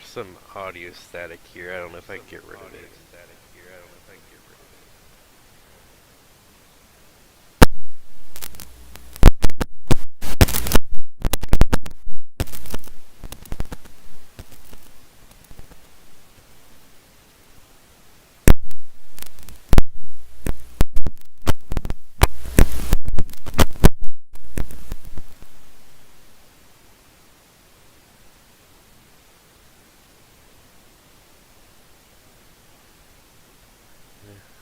There's some audio static here. I don't know if I can get rid of it.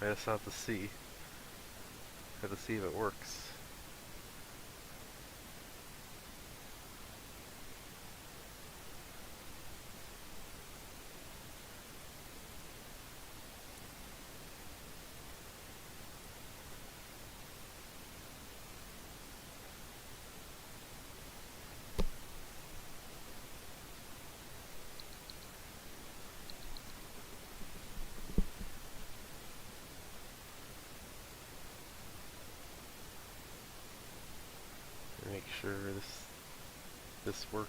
I just have to see. Have to see if it works. Make sure this works.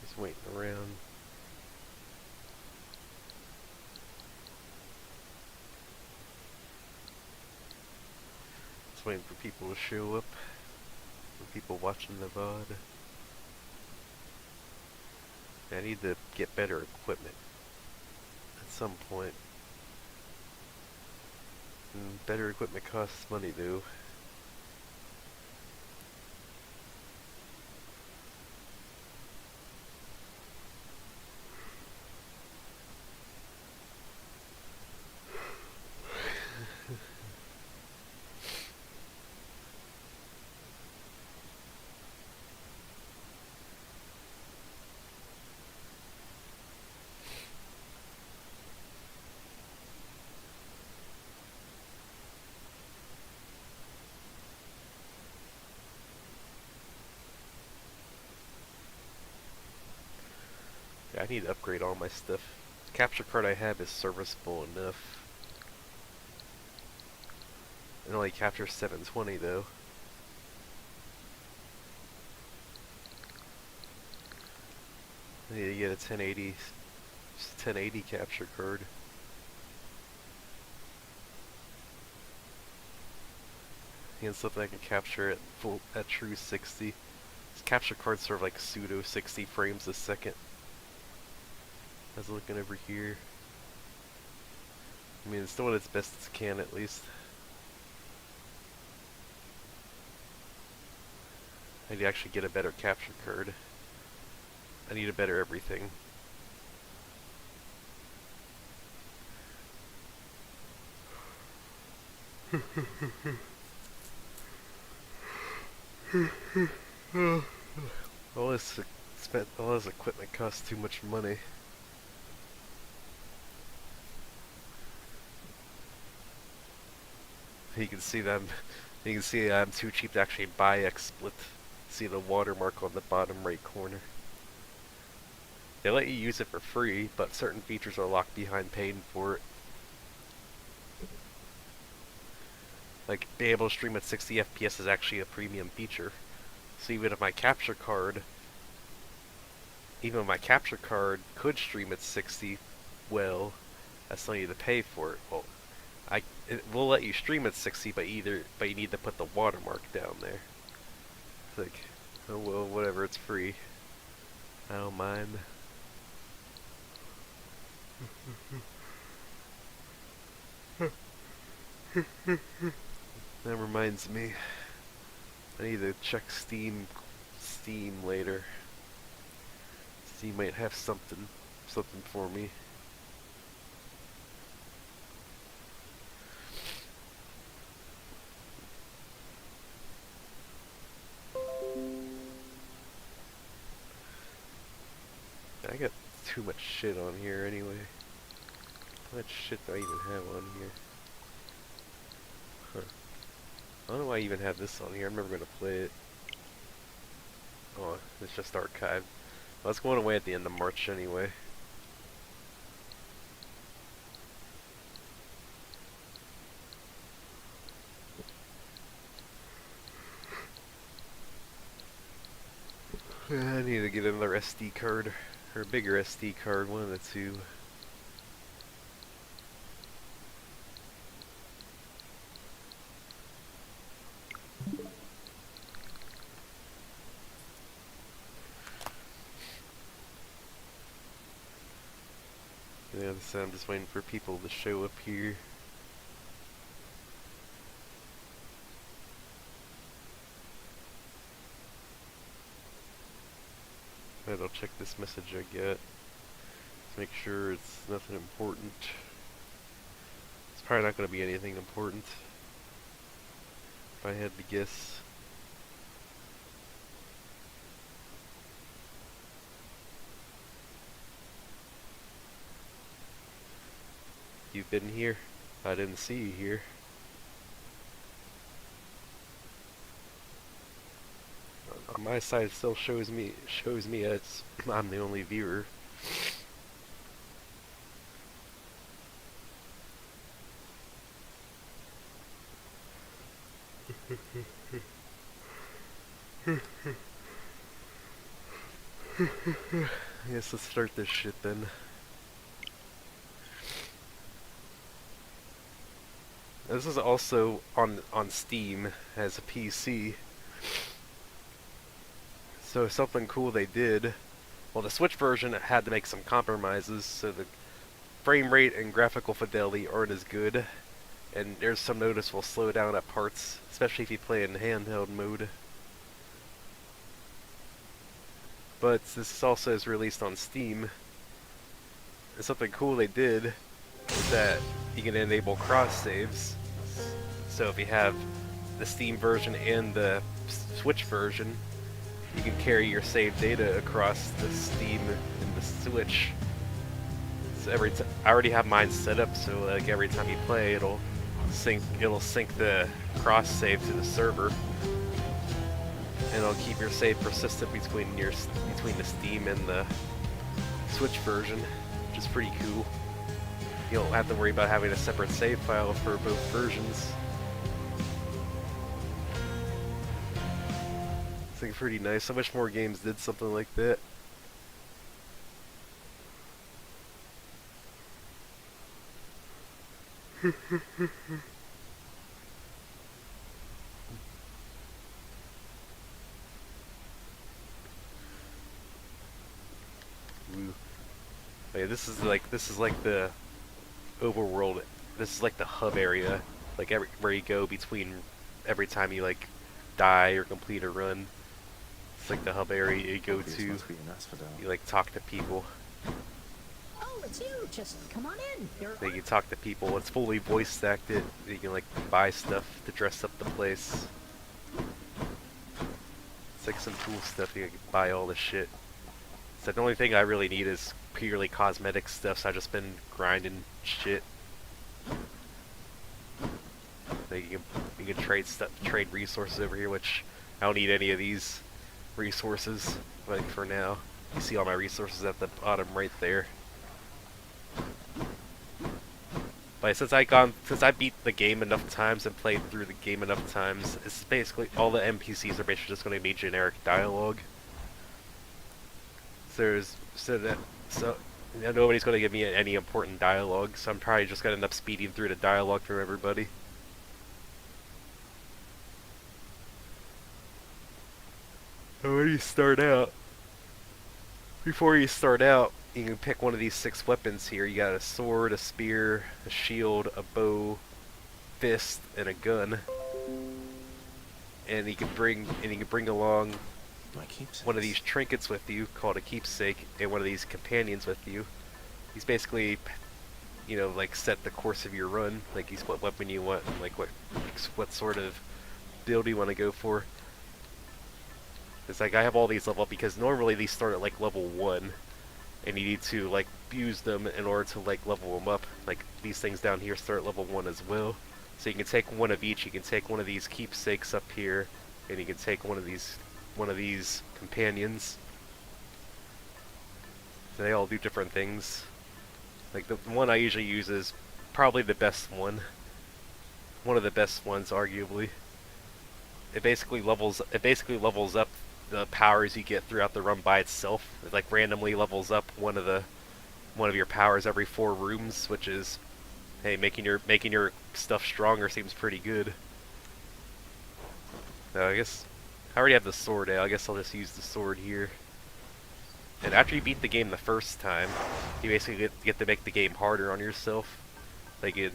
Just waiting around. Just waiting for people to show up. For people watching the VOD. I need to get better equipment at some point. And better equipment costs money though. I need to upgrade all my stuff. The capture card I have is serviceable enough. It only captures 720 though. I need to get a 1080 capture card. And something I can capture at true 60. This capture card's sort of like pseudo 60 frames a second. I was looking over here. I mean, it's doing its best as it can at least. I need to actually get a better capture card. I need a better everything. all this equipment costs too much money. You can see I'm too cheap to actually buy XSplit. See the watermark on the bottom right corner. They let you use it for free, but certain features are locked behind paying for it. Like, being able to stream at 60 FPS is actually a premium feature. So even if my capture card could stream at 60, well, I still need to pay for it. Well, it will let you stream at 60, but you need to put the watermark down there. It's like, oh well, whatever, it's free. I don't mind. That reminds me, I need to check Steam later. Steam might have something for me. I got too much shit on here anyway. How much shit do I even have on here? Huh. I don't know why I even have this on here. I'm never gonna play it. Oh, it's just archived. Well, it's going away at the end of March anyway. I need to get another SD card, or a bigger SD card, one of the two. Yeah, so I'm just waiting for people to show up here. Alright, I'll check this message I get. Let's make sure it's nothing important. It's probably not going to be anything important, if I had to guess. You've been here? I didn't see you here. On my side, it still shows me it's I'm the only viewer. I guess let's start this shit then. This is also on Steam as a PC. So something cool they did. Well, the Switch version had to make some compromises, so the frame rate and graphical fidelity aren't as good, and there's some noticeable slowdown at parts, especially if you play in handheld mode. But this also is released on Steam. And something cool they did is that you can enable cross saves. So if you have the Steam version and the Switch version, you can carry your saved data across the Steam and the Switch. So I already have mine set up, so like every time you play, it'll sync the cross save to the server, and it'll keep your save persistent between the Steam and the Switch version, which is pretty cool. You don't have to worry about having a separate save file for both versions. It's like pretty nice. I wish more games did something like that. Oh yeah, this is like the overworld. This is like the hub area, like where you go between every time you like die or complete a run. It's like the hub area you go to. You like talk to people. Oh, it's you. Just come on in. Like you talk to people. It's fully voice acted. You can like buy stuff to dress up the place. It's like some cool stuff. You can buy all this shit. So the only thing I really need is purely cosmetic stuff. So I've just been grinding shit. Like you can trade stuff, trade resources over here, which I don't need any of these resources. Like for now, you see all my resources at the bottom right there. But since I beat the game enough times and played through the game enough times, it's basically all the NPCs are basically just going to be generic dialogue. So nobody's going to give me any important dialogue, so I'm probably just going to end up speeding through the dialogue from everybody. And when you start out, before you start out, you can pick one of these 6 weapons here. You got a sword, a spear, a shield, a bow, fist, and a gun. And you can bring along one of these trinkets with you called a keepsake, and one of these companions with you. These basically, you know, like set the course of your run. Like what weapon you want, and like what sort of build you want to go for. It's like I have all these level up because normally these start at like level 1, and you need to like use them in order to like level them up. Like these things down here start at level 1 as well. So you can take one of each. You can take one of these keepsakes up here, and you can take one of these companions. They all do different things. Like the one I usually use is probably the best one. One of the best ones, arguably. It basically levels up the powers you get throughout the run by itself. It like randomly levels up one of your powers every 4 rooms, which is, hey, making your stuff stronger seems pretty good. Now I guess I already have the sword out. I guess I'll just use the sword here. And after you beat the game the first time, you basically get to make the game harder on yourself. Like you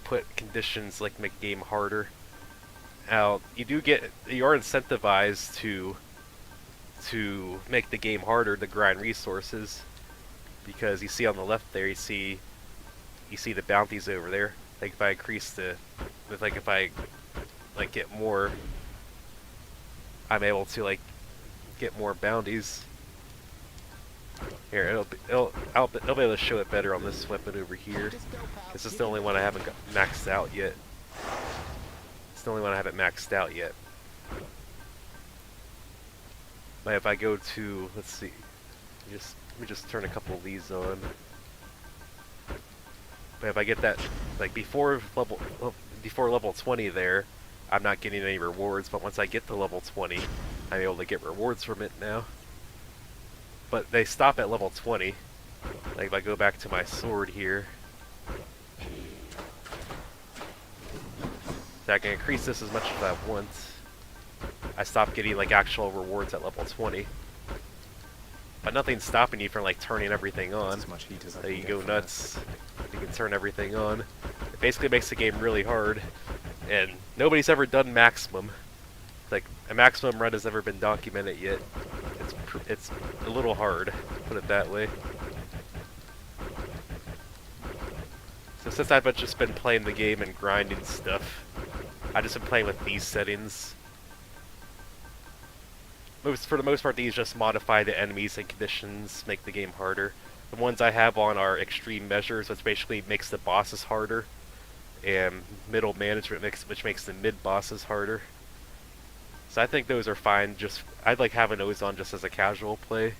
put conditions like make the game harder. Now you are incentivized to make the game harder to grind resources, because you see on the left there, you see the bounties over there. Like if I increase if I like get more, I'm able to like get more bounties. Here, I'll be able to show it better on this weapon over here. This is the only one I haven't got maxed out yet. It's the only one I haven't maxed out yet. But if I go to, let's see, let me just turn a couple of these on. But if I get that, like before level 20 there, I'm not getting any rewards, but once I get to level 20, I'm able to get rewards from it now. But they stop at level 20. Like if I go back to my sword here, so I can increase this as much as I want. I stop getting like actual rewards at level 20. But nothing's stopping you from like turning everything on. So you go nuts. You can turn everything on. It basically makes the game really hard. And nobody's ever done maximum. Like a maximum run has never been documented yet. It's a little hard, put it that way. So since I've just been playing the game and grinding stuff, I've just been playing with these settings. For the most part, these just modify the enemies and conditions, make the game harder. The ones I have on are extreme measures, which basically makes the bosses harder, and middle management, which makes the mid-bosses harder. So I think those are fine. I'd like having those on just as a casual play.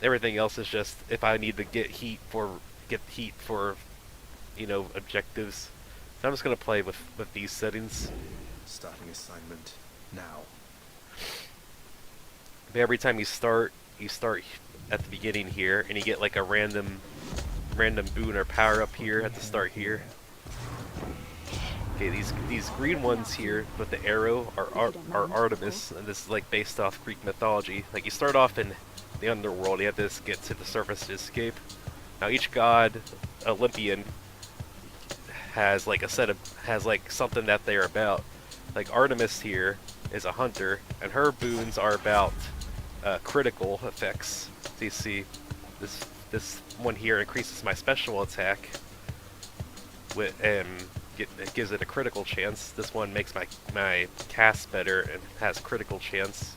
Everything else is just if I need to get heat for you know, objectives. So I'm just gonna play with these settings. Starting assignment now. But every time you start at the beginning here, and you get like a random boon or power up here at the start here. Okay, these green ones here with the arrow are Artemis, and this is like based off Greek mythology. Like you start off in the underworld, you have to get to the surface to escape. Now each god, Olympian, has like something that they're about. Like Artemis here is a hunter, and her boons are about critical effects. So you see, this one here increases my special attack, it gives it a critical chance. This one makes my cast better and has critical chance.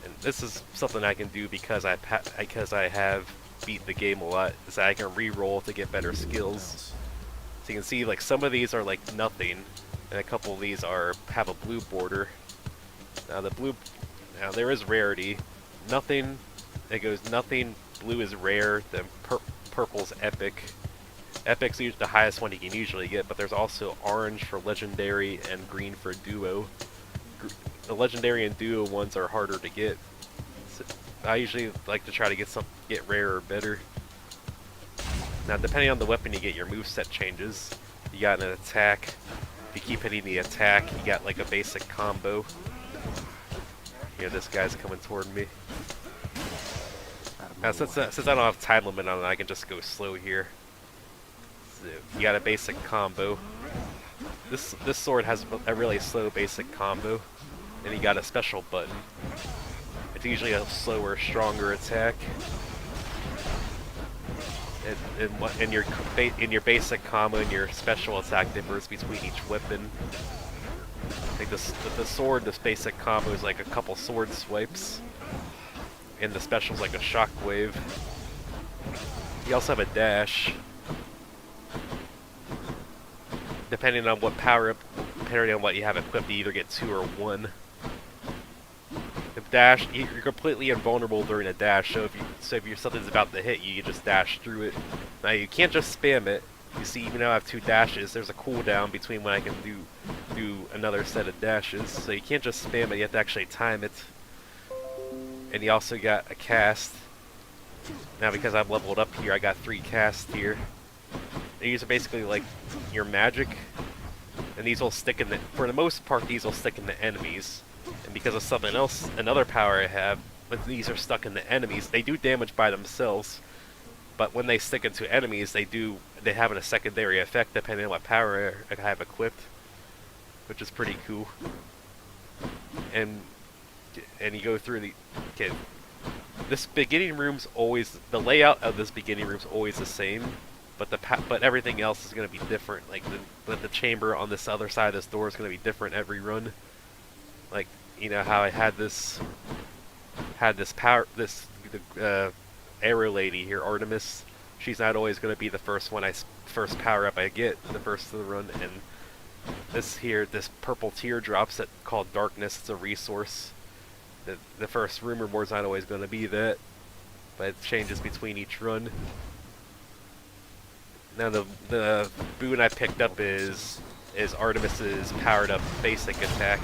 And this is something I can do because I have beat the game a lot, is that I can re-roll to get better skills. So you can see like some of these are like nothing, and a couple of these have a blue border. Now there is rarity. Nothing. It goes nothing. Blue is rare. Then purple's epic. Epic's usually the highest one you can usually get, but there's also orange for legendary and green for duo. The legendary and duo ones are harder to get. So I usually like to try to get rare or better. Now, depending on the weapon you get, your moveset changes. You got an attack. If you keep hitting the attack, you got like a basic combo. Yeah, this guy's coming toward me. Now, since I don't have time limit on it, I can just go slow here. So, you got a basic combo. This sword has a really slow basic combo, and you got a special button. It's usually a slower, stronger attack. In your basic combo and your special attack differs between each weapon. Like the sword, this basic combo is like a couple sword swipes, and the special's like a shockwave. You also have a dash. Depending on what you have equipped, you either get 2 or 1. If dash, you're completely invulnerable during a dash. So if something's about to hit you, you just dash through it. Now you can't just spam it. You see, even though I have 2 dashes, there's a cooldown between when I can do another set of dashes. So you can't just spam it. You have to actually time it. And you also got a cast. Now because I've leveled up here, I got 3 casts here. These are basically like your magic, and these will stick in the. For the most part, these will stick in the enemies. And because of something else, another power I have, when these are stuck in the enemies, they do damage by themselves. But when they stick into enemies, they have a secondary effect depending on what power I have equipped, which is pretty cool. And you go through the. Okay, this beginning room's always the layout of this beginning room's always the same, but everything else is gonna be different. Like the chamber on this other side of this door is gonna be different every run. Like, you know how I had this arrow lady here, Artemis. She's not always gonna be the first power up I get the first of the run. And this purple teardrops that called darkness. It's a resource. The first room reward's not always going to be that, but it changes between each run. Now the boon I picked up is Artemis's powered up basic attack,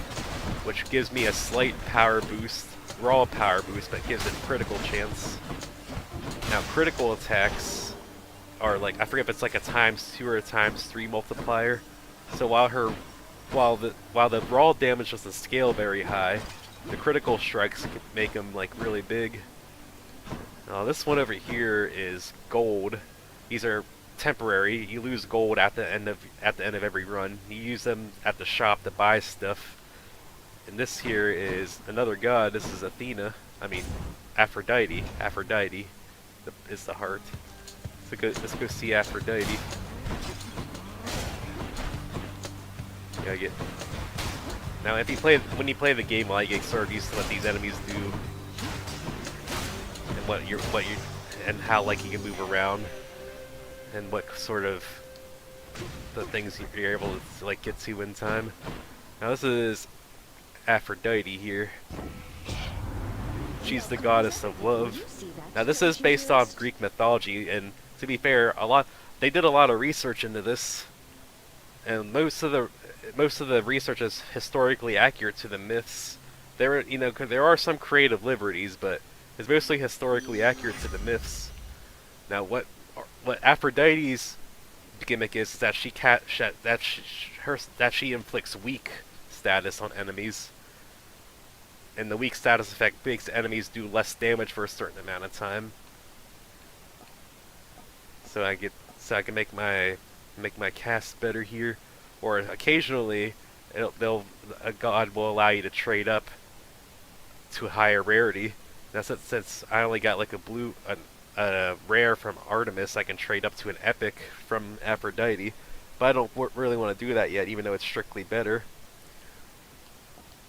which gives me a slight power boost, raw power boost, but gives it critical chance. Now critical attacks are like, I forget if it's like a ×2 or a ×3 multiplier. So while the raw damage doesn't scale very high, the critical strikes can make them like really big. Now this one over here is gold. These are temporary. You lose gold at the end of every run. You use them at the shop to buy stuff. And this here is another god. This is Athena. I mean, Aphrodite. Aphrodite is the heart. Let's go see Aphrodite. Gotta get. Now, when you play the game, well, you get sort of used to what these enemies do, and and how like you can move around, and what sort of the things you're able to like get to in time. Now, this is Aphrodite here. She's the goddess of love. Now, this is based off Greek mythology, and to be fair, they did a lot of research into this, and most of the research is historically accurate to the myths. There are some creative liberties, but it's mostly historically accurate to the myths. Now, what Aphrodite's gimmick is that she inflicts weak status on enemies, and the weak status effect makes enemies do less damage for a certain amount of time. So I can make my cast better here. Or occasionally, a god will allow you to trade up to a higher rarity. Now, since I only got like a rare from Artemis, I can trade up to an epic from Aphrodite. But I don't really want to do that yet, even though it's strictly better.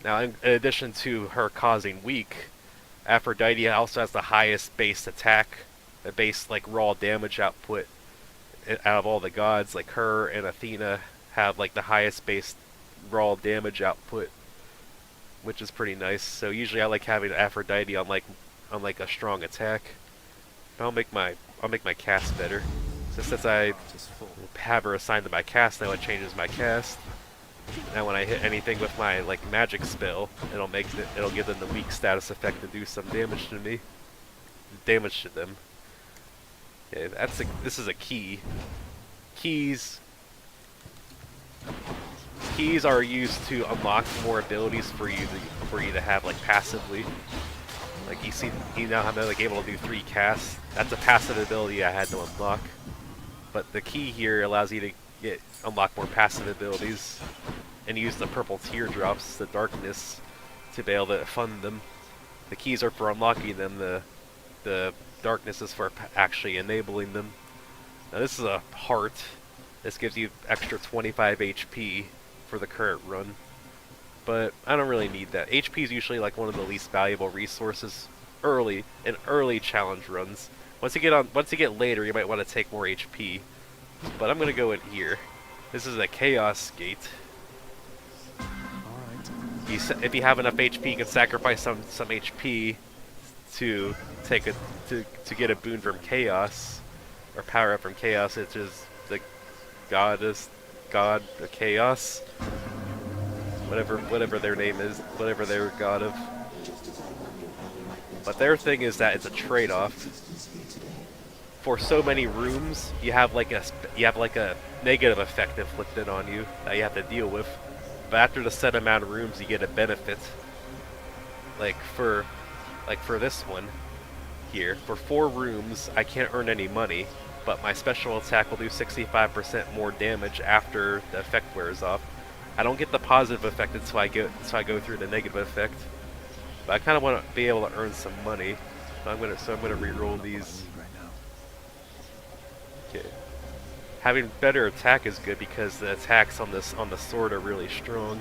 Now, in addition to her causing weak, Aphrodite also has the highest base attack, the base like raw damage output out of all the gods. Like her and Athena have like the highest base raw damage output, which is pretty nice. So usually I like having Aphrodite on like a strong attack. But I'll make my cast better. So since I have her assigned to my cast, now it changes my cast. Now when I hit anything with my like magic spell, it'll give them the weak status effect to do some damage to me. Damage to them. Yeah, this is a key. Keys are used to unlock more abilities for you to have like passively. Like you now have like able to do 3 casts. That's a passive ability I had to unlock. But the key here allows you to unlock more passive abilities and use the purple teardrops, the darkness, to be able to fund them. The keys are for unlocking them. The darkness is for actually enabling them. Now this is a heart. This gives you extra 25 HP for the current run, but I don't really need that. HP is usually like one of the least valuable resources in early challenge runs. Once you get later, you might want to take more HP. But I'm gonna go in here. This is a chaos gate. Alright. if you have enough HP, you can sacrifice some HP to take a to get a boon from Chaos, or power up from Chaos, which is the god of Chaos, whatever their name is, whatever they're god of. But their thing is that it's a trade-off. For so many rooms, you have like a negative effect inflicted on you that you have to deal with. But after the set amount of rooms, you get a benefit. Like for this one here, for 4 rooms, I can't earn any money, but my special attack will do 65% more damage after the effect wears off. I don't get the positive effect until I go through the negative effect. But I kind of want to be able to earn some money. So I'm gonna re-roll these. Okay. Having better attack is good because the attacks on the sword are really strong.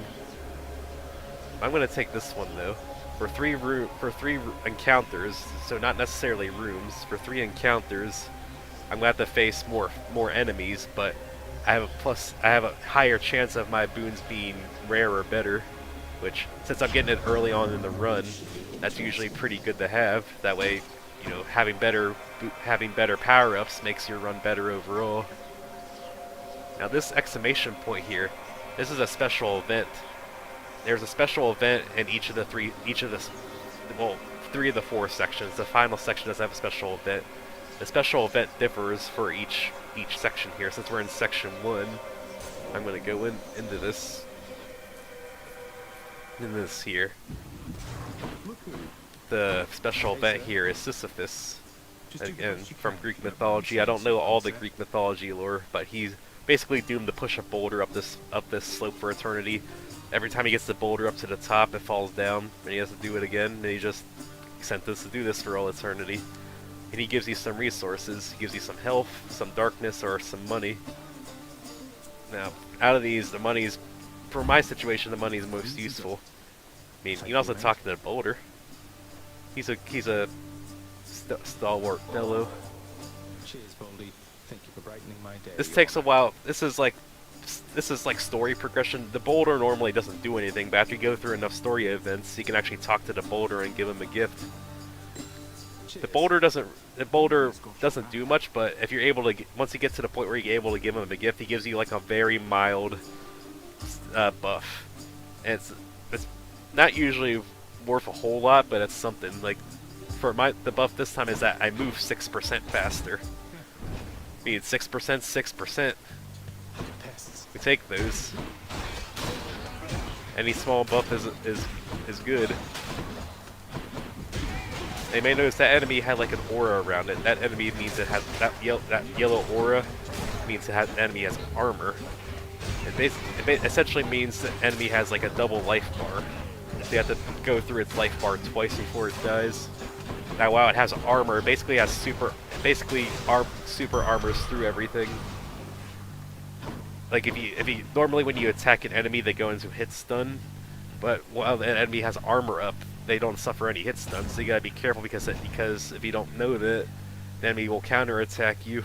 I'm gonna take this one though. For three encounters, so not necessarily rooms. For 3 encounters, I'm gonna have to face more enemies, but I have a higher chance of my boons being rare or better. Which, since I'm getting it early on in the run, that's usually pretty good to have. That way, you know, having better power-ups makes your run better overall. Now this exclamation point here, this is a special event. There's a special event in each of the 3 of the 4 sections. The final section does have a special event. The special event differs for each section here. Since we're in section 1, I'm going to go into this. In this here, the special event here is Sisyphus, again from Greek mythology. I don't know all the Greek mythology lore, but he's basically doomed to push a boulder up this slope for eternity. Every time he gets the boulder up to the top, it falls down, and he has to do it again. And he just sentenced to do this for all eternity. And he gives you some resources. He gives you some health, some darkness, or some money. Now, out of these, the money's, for my situation, the money is most useful. I mean, you can also talk to the boulder. He's a stalwart fellow. Cheers, Baldy. Thank you for brightening my day. This takes a while. This is like story progression. The boulder normally doesn't do anything, but after you go through enough story events, you can actually talk to the boulder and give him a gift. The boulder doesn't do much, but if you're able to, once you get to the point where you're able to give him a gift, he gives you like a very mild buff. And it's not usually worth a whole lot, but it's something. Like for the buff this time is that I move 6% faster. I mean 6%, 6%. We take those. Any small buff is good. They may notice that enemy had like an aura around it. That enemy means it has that yellow aura means that enemy has armor. It essentially means the enemy has like a double life bar. So you have to go through its life bar twice before it dies. Now while it has armor, it basically has super armors through everything. Like if you normally when you attack an enemy they go into hit stun, but while the enemy has armor up, they don't suffer any hit stun. So you gotta be careful because if you don't know that, the enemy will counter attack you.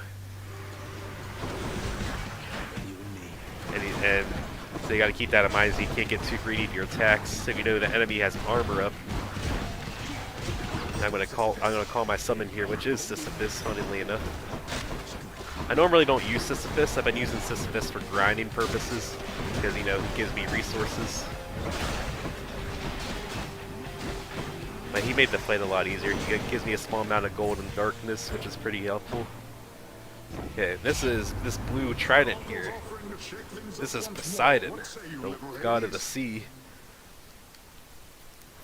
And so you gotta keep that in mind, so you can't get too greedy with your attacks. So if you know the enemy has armor up, I'm gonna call my summon here, which is Sisyphus, funnily enough. I normally don't use Sisyphus. I've been using Sisyphus for grinding purposes because, you know, it gives me resources. But he made the fight a lot easier. He gives me a small amount of gold and darkness, which is pretty helpful. Okay, this blue trident here. This is Poseidon, the god of the sea.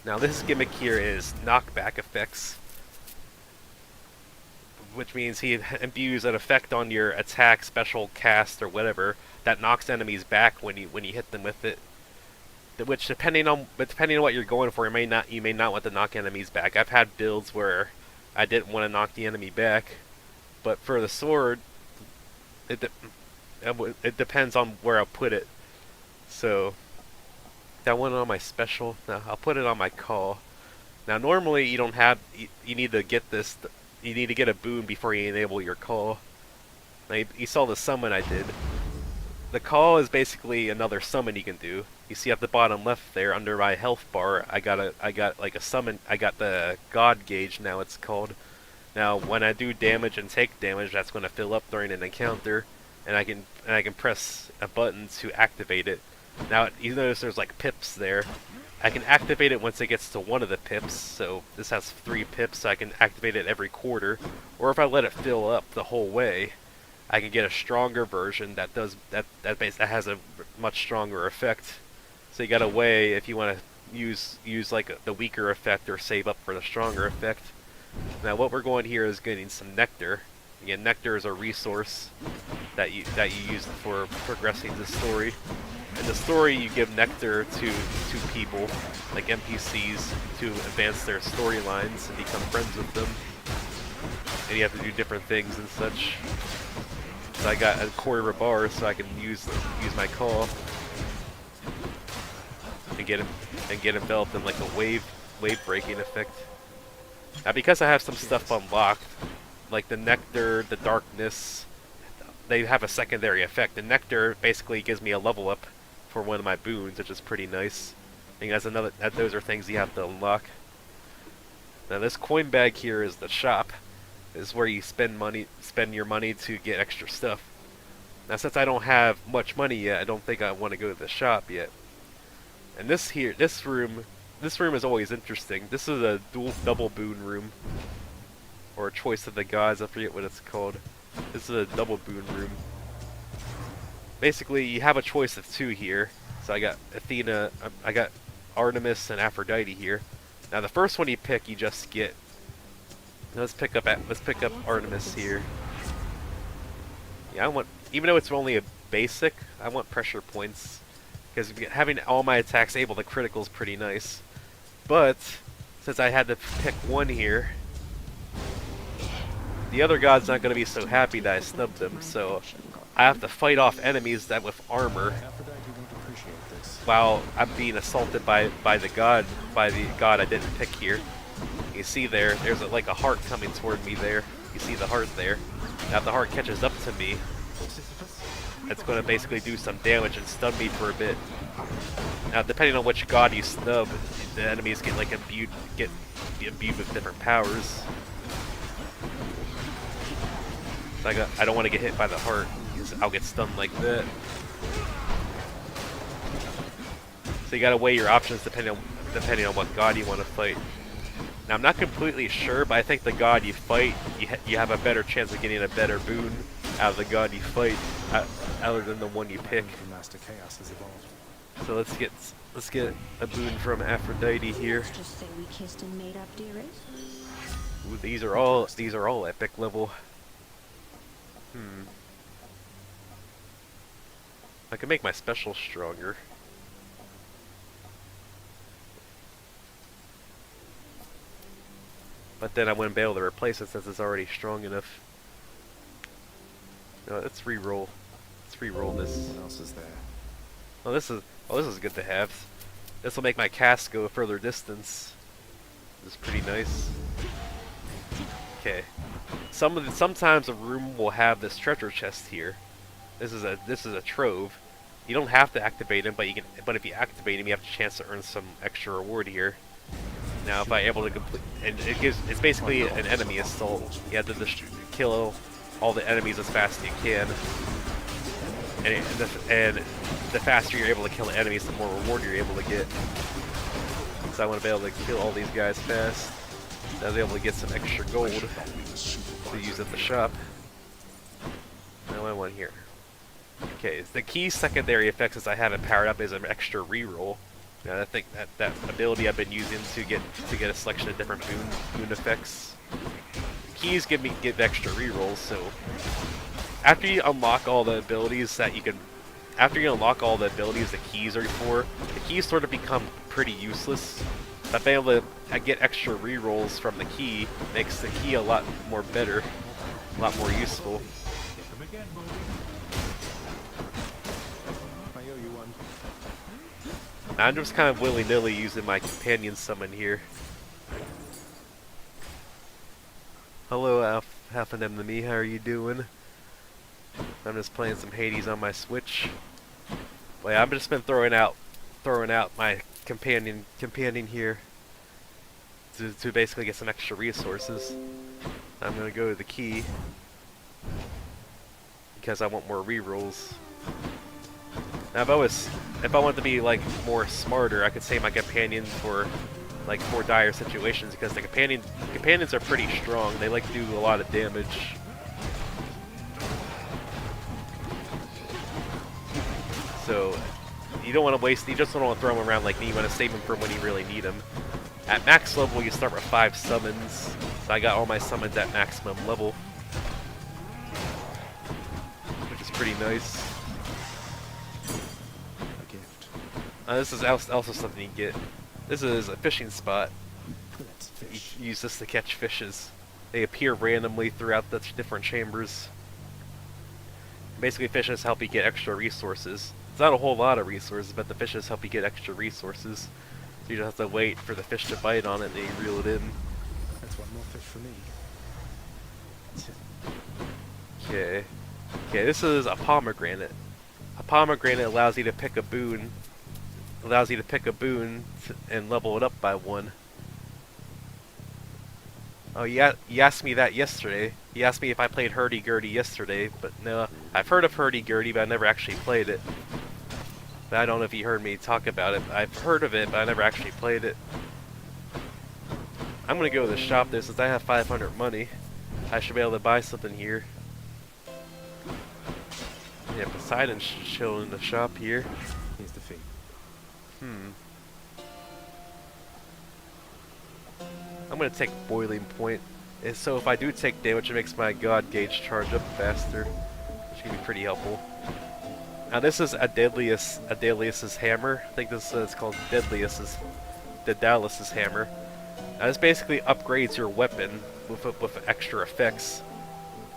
Now this gimmick here is knockback effects, which means he imbues an effect on your attack, special, cast, or whatever that knocks enemies back when you hit them with it. Which, depending on what you're going for, you may not want to knock enemies back. I've had builds where I didn't want to knock the enemy back, but for the sword, it depends on where I put it. So that one on my special. Now I'll put it on my call. Now normally you don't have. You need to get this. You need to get a boon before you enable your call. Now you saw the summon I did. the call is basically another summon you can do. You see at the bottom left there, under my health bar, I got like a summon. I got the God gauge now. It's called. Now, when I do damage and take damage, that's going to fill up during an encounter, and I can press a button to activate it. Now, you notice there's like pips there. I can activate it once it gets to one of the pips. So this has 3 pips, so I can activate it every quarter. Or if I let it fill up the whole way, I can get a stronger version that has a much stronger effect. So you got a way if you want to use like the weaker effect or save up for the stronger effect. Now what we're going here is getting some nectar. Again, nectar is a resource that you use for progressing the story. In the story, you give nectar to people, like NPCs, to advance their storylines and become friends with them. And you have to do different things and such. So I got a quarter of a bar, so I can use my call and get enveloped in like a wave breaking effect. Now because I have some stuff unlocked, like the nectar, the darkness, they have a secondary effect. The nectar basically gives me a level up for one of my boons, which is pretty nice. I think those are things you have to unlock. Now this coin bag here is the shop. This is where you spend your money to get extra stuff. Now since I don't have much money yet, I don't think I want to go to the shop yet. And this room is always interesting. This is a double boon room, or a choice of the gods. I forget what it's called. This is a double boon room. Basically, you have a choice of 2 here. So I got Athena, I got Artemis and Aphrodite here. Now the first one you pick, you just get. Let's pick up Artemis here. Yeah, even though it's only a basic, I want pressure points. Because having all my attacks able to critical is pretty nice. But, since I had to pick one here, the other god's not going to be so happy that I snubbed him, so I have to fight off enemies that with armor while I'm being assaulted by the god I didn't pick here. You see there's like a heart coming toward me there. You see the heart there. Now if the heart catches up to me, it's going to basically do some damage and stun me for a bit. Now, depending on which god you snub, the enemies get like imbued with different powers. So I don't want to get hit by the heart, because I'll get stunned like that. So you gotta weigh your options depending on what god you want to fight. Now I'm not completely sure, but I think the god you fight, you have a better chance of getting a better boon out of the god you fight, other than the one you pick. So let's get a boon from Aphrodite here. Just say we kissed and made up, dearest. Ooh, these are all epic level. I can make my special stronger. But then I wouldn't be able to replace it since it's already strong enough. No, let's re-roll. Let's re-roll this. What else is there? Oh, this is good to have. This will make my cast go a further distance. This is pretty nice. Okay. Sometimes a room will have this treasure chest here. This is a trove. You don't have to activate him, but if you activate him, you have a chance to earn some extra reward here. Now, if I'm able to complete, and it's basically an enemy assault. You have to just kill all the enemies as fast as you can, and the faster you're able to kill the enemies, the more reward you're able to get. So I want to be able to kill all these guys fast. I'll be able to get some extra gold to use at the shop. Now I want here. Okay, the key secondary effects as I have it powered up is an extra reroll. Now I think that ability I've been using to get a selection of different boon effects. Keys give extra rerolls, so after you unlock all the abilities the keys are for, the keys sort of become pretty useless. But being able to get extra rerolls from the key makes the key a lot more better, a lot more useful. I'm just kind of willy-nilly using my companion summon here. Hello, half an enemy. How are you doing? I'm just playing some Hades on my Switch. But yeah, I've just been throwing out my companion here to basically get some extra resources. I'm gonna go to the key because I want more rerolls. Now, if I want to be like more smarter, I could save my companion for like more dire situations because the companions are pretty strong. They like to do a lot of damage. So you don't want to waste. You just don't want to throw them around like me. You want to save them for when you really need them. At max level, you start with 5 summons. So I got all my summons at maximum level, which is pretty nice. A gift. This is also something you get. This is a fishing spot. Let's fish. You use this to catch fishes. They appear randomly throughout the different chambers. Basically, fishes help you get extra resources. It's not a whole lot of resources, but the fishes help you get extra resources. So you just have to wait for the fish to bite on it and then you reel it in. That's one more fish for me. Okay. Okay, this is a pomegranate. A pomegranate allows you to pick a boon. And level it up by 1. Oh, you asked me that yesterday. You asked me if I played Hurdy-Gurdy yesterday, but no. I've heard of Hurdy-Gurdy, but I never actually played it. But I don't know if you heard me talk about it. I've heard of it, but I never actually played it. I'm gonna go to the shop there since I have 500 money. I should be able to buy something here. Yeah, Poseidon's chilling in the shop here. Here's the fee. I'm gonna take Boiling Point. And so if I do take damage, it makes my God gauge charge up faster, which can be pretty helpful. Now this is Adelius's hammer. I think this is called Daedalus' hammer. Now this basically upgrades your weapon with extra effects.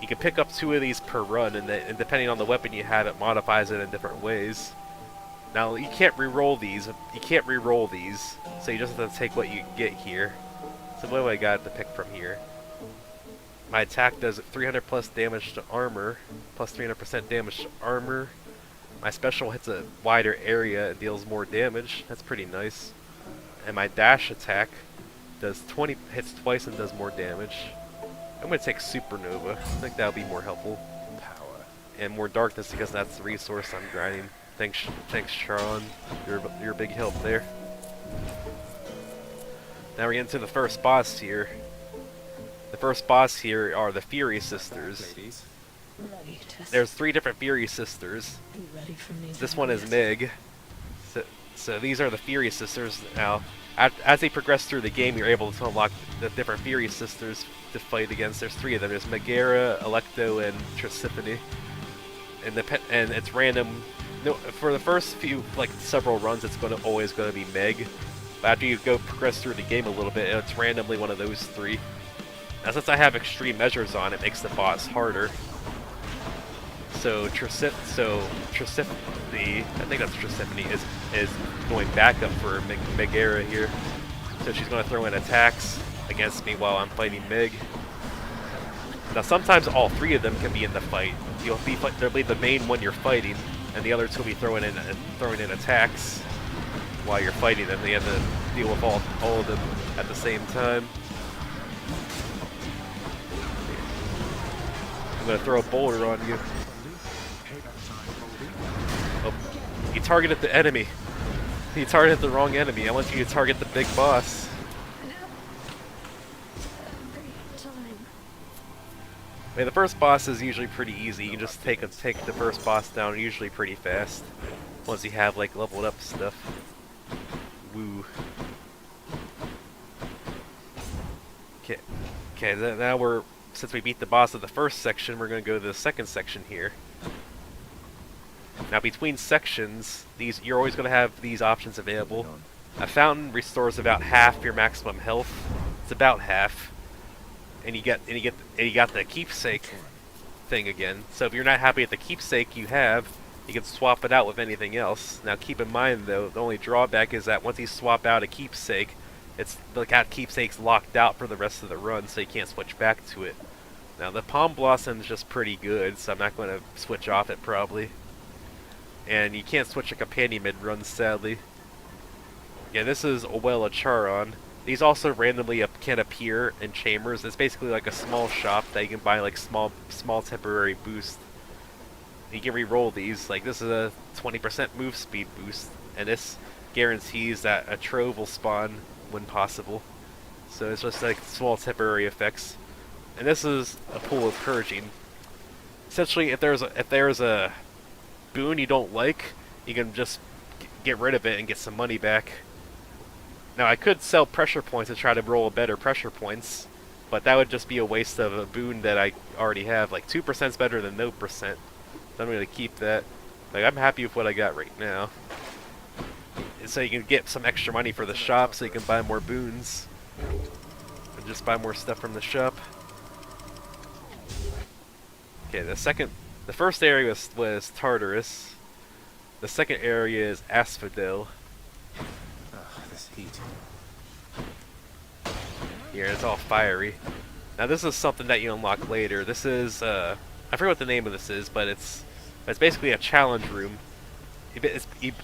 You can pick up 2 of these per run, and depending on the weapon you have, it modifies it in different ways. Now you can't re-roll these. So you just have to take what you get here. So what do I got to pick from here? My attack does 300 plus damage to armor, plus 300% damage to armor. My special hits a wider area and deals more damage. That's pretty nice. And my dash attack does hits twice and does more damage. I'm gonna take Supernova. I think that'll be more helpful. Power. And more darkness because that's the resource I'm grinding. Thanks, Sharon. You're a big help there. Now we're getting to the first boss here. The first boss here are the Fury Sisters. Ladies. Ready to There's 3 different Fury Sisters. be ready for me. This one is Meg. So these are the Fury Sisters. Now, as they progress through the game, you're able to unlock the different Fury Sisters to fight against. There's 3 of them. There's Megara, Alecto, and Tisiphone. And it's random. No, for the first few, like several runs, it's always gonna be Meg. But after you progress through the game a little bit, it's randomly one of those 3. Now, since I have extreme measures on, it makes the boss harder. So Tisiphone, I think that's Tisiphone, is going back up for Megara here. So she's going to throw in attacks against me while I'm fighting Meg. Now sometimes all 3 of them can be in the fight. There'll be the main one you're fighting, and the other 2 will be throwing in attacks while you're fighting them. You have to deal with all of them at the same time. I'm going to throw a boulder on you. Oh, you targeted the enemy. You targeted the wrong enemy. I want you to target the big boss. I mean, the first boss is usually pretty easy. You can just take the first boss down usually pretty fast. Once you have like leveled up stuff. Woo. Okay, now since we beat the boss of the first section, we're going to go to the second section here. Now between sections, you're always going to have these options available. A fountain restores about half your maximum health. It's about half. And you got the keepsake thing again. So if you're not happy with the keepsake you have, you can swap it out with anything else. Now keep in mind though, the only drawback is that once you swap out a keepsake, that keepsake's locked out for the rest of the run, so you can't switch back to it. Now the Palm Blossom is just pretty good, so I'm not going to switch off it probably. And you can't switch a companion mid-run, sadly. Yeah, this is Owella Charon. These also randomly can appear in chambers. It's basically like a small shop that you can buy like small temporary boost. You can re-roll these. Like this is a 20% move speed boost, and this guarantees that a trove will spawn when possible. So it's just like small temporary effects. And this is a pool of purging. Essentially, if there's a boon you don't like, you can just get rid of it and get some money back. Now I could sell pressure points and try to roll better pressure points, but that would just be a waste of a boon that I already have. Like 2% is better than no percent. So I'm going to keep that. Like I'm happy with what I got right now. And so you can get some extra money for the shop, so you can buy more boons and just buy more stuff from the shop. Okay, the first area was Tartarus. The second area is Asphodel. This heat. Here, it's all fiery. Now this is something that you unlock later. This is, I forget what the name of this is, but it's basically a challenge room.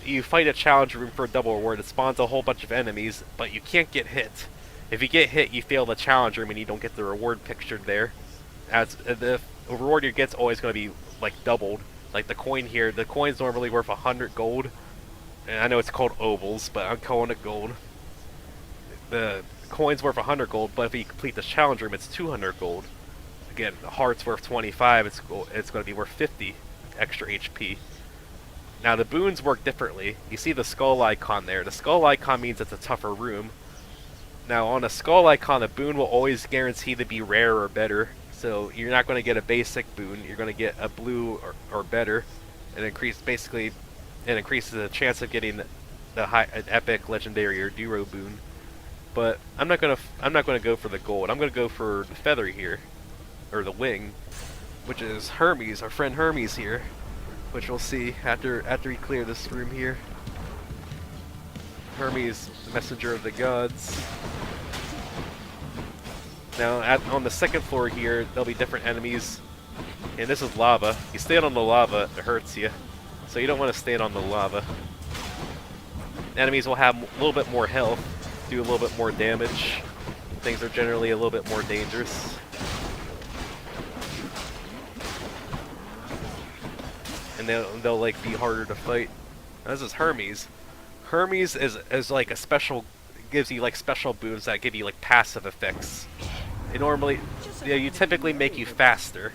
You fight a challenge room for a double reward. It spawns a whole bunch of enemies, but you can't get hit. If you get hit, you fail the challenge room and you don't get the reward pictured there. As the reward you get's always going to be like doubled. Like the coin here, the coin's normally worth 100 gold. And I know it's called ovals, but I'm calling it gold. The coin's worth 100 gold, but if you complete this challenge room, it's 200 gold. Again, the heart's worth 25, it's going to be worth 50 extra HP. Now the boons work differently. You see the skull icon there. The skull icon means it's a tougher room. Now on a skull icon, a boon will always guarantee to be rare or better. So you're not going to get a basic boon, you're going to get a blue or better. And basically it increases the chance of getting an epic, legendary, or duo boon. But I'm not gonna go for the gold. I'm gonna go for the feather here, or the wing, which is Hermes, our friend Hermes here, which we'll see after we clear this room here. Hermes, the messenger of the gods. Now on the second floor here, there'll be different enemies, and this is lava. You stand on the lava, it hurts you. So you don't want to stand on the lava. Enemies will have a little bit more health, do a little bit more damage. Things are generally a little bit more dangerous. And they'll like be harder to fight. Now, this is Hermes. Hermes is like a special, gives you like special boons that give you like passive effects. You typically make you faster.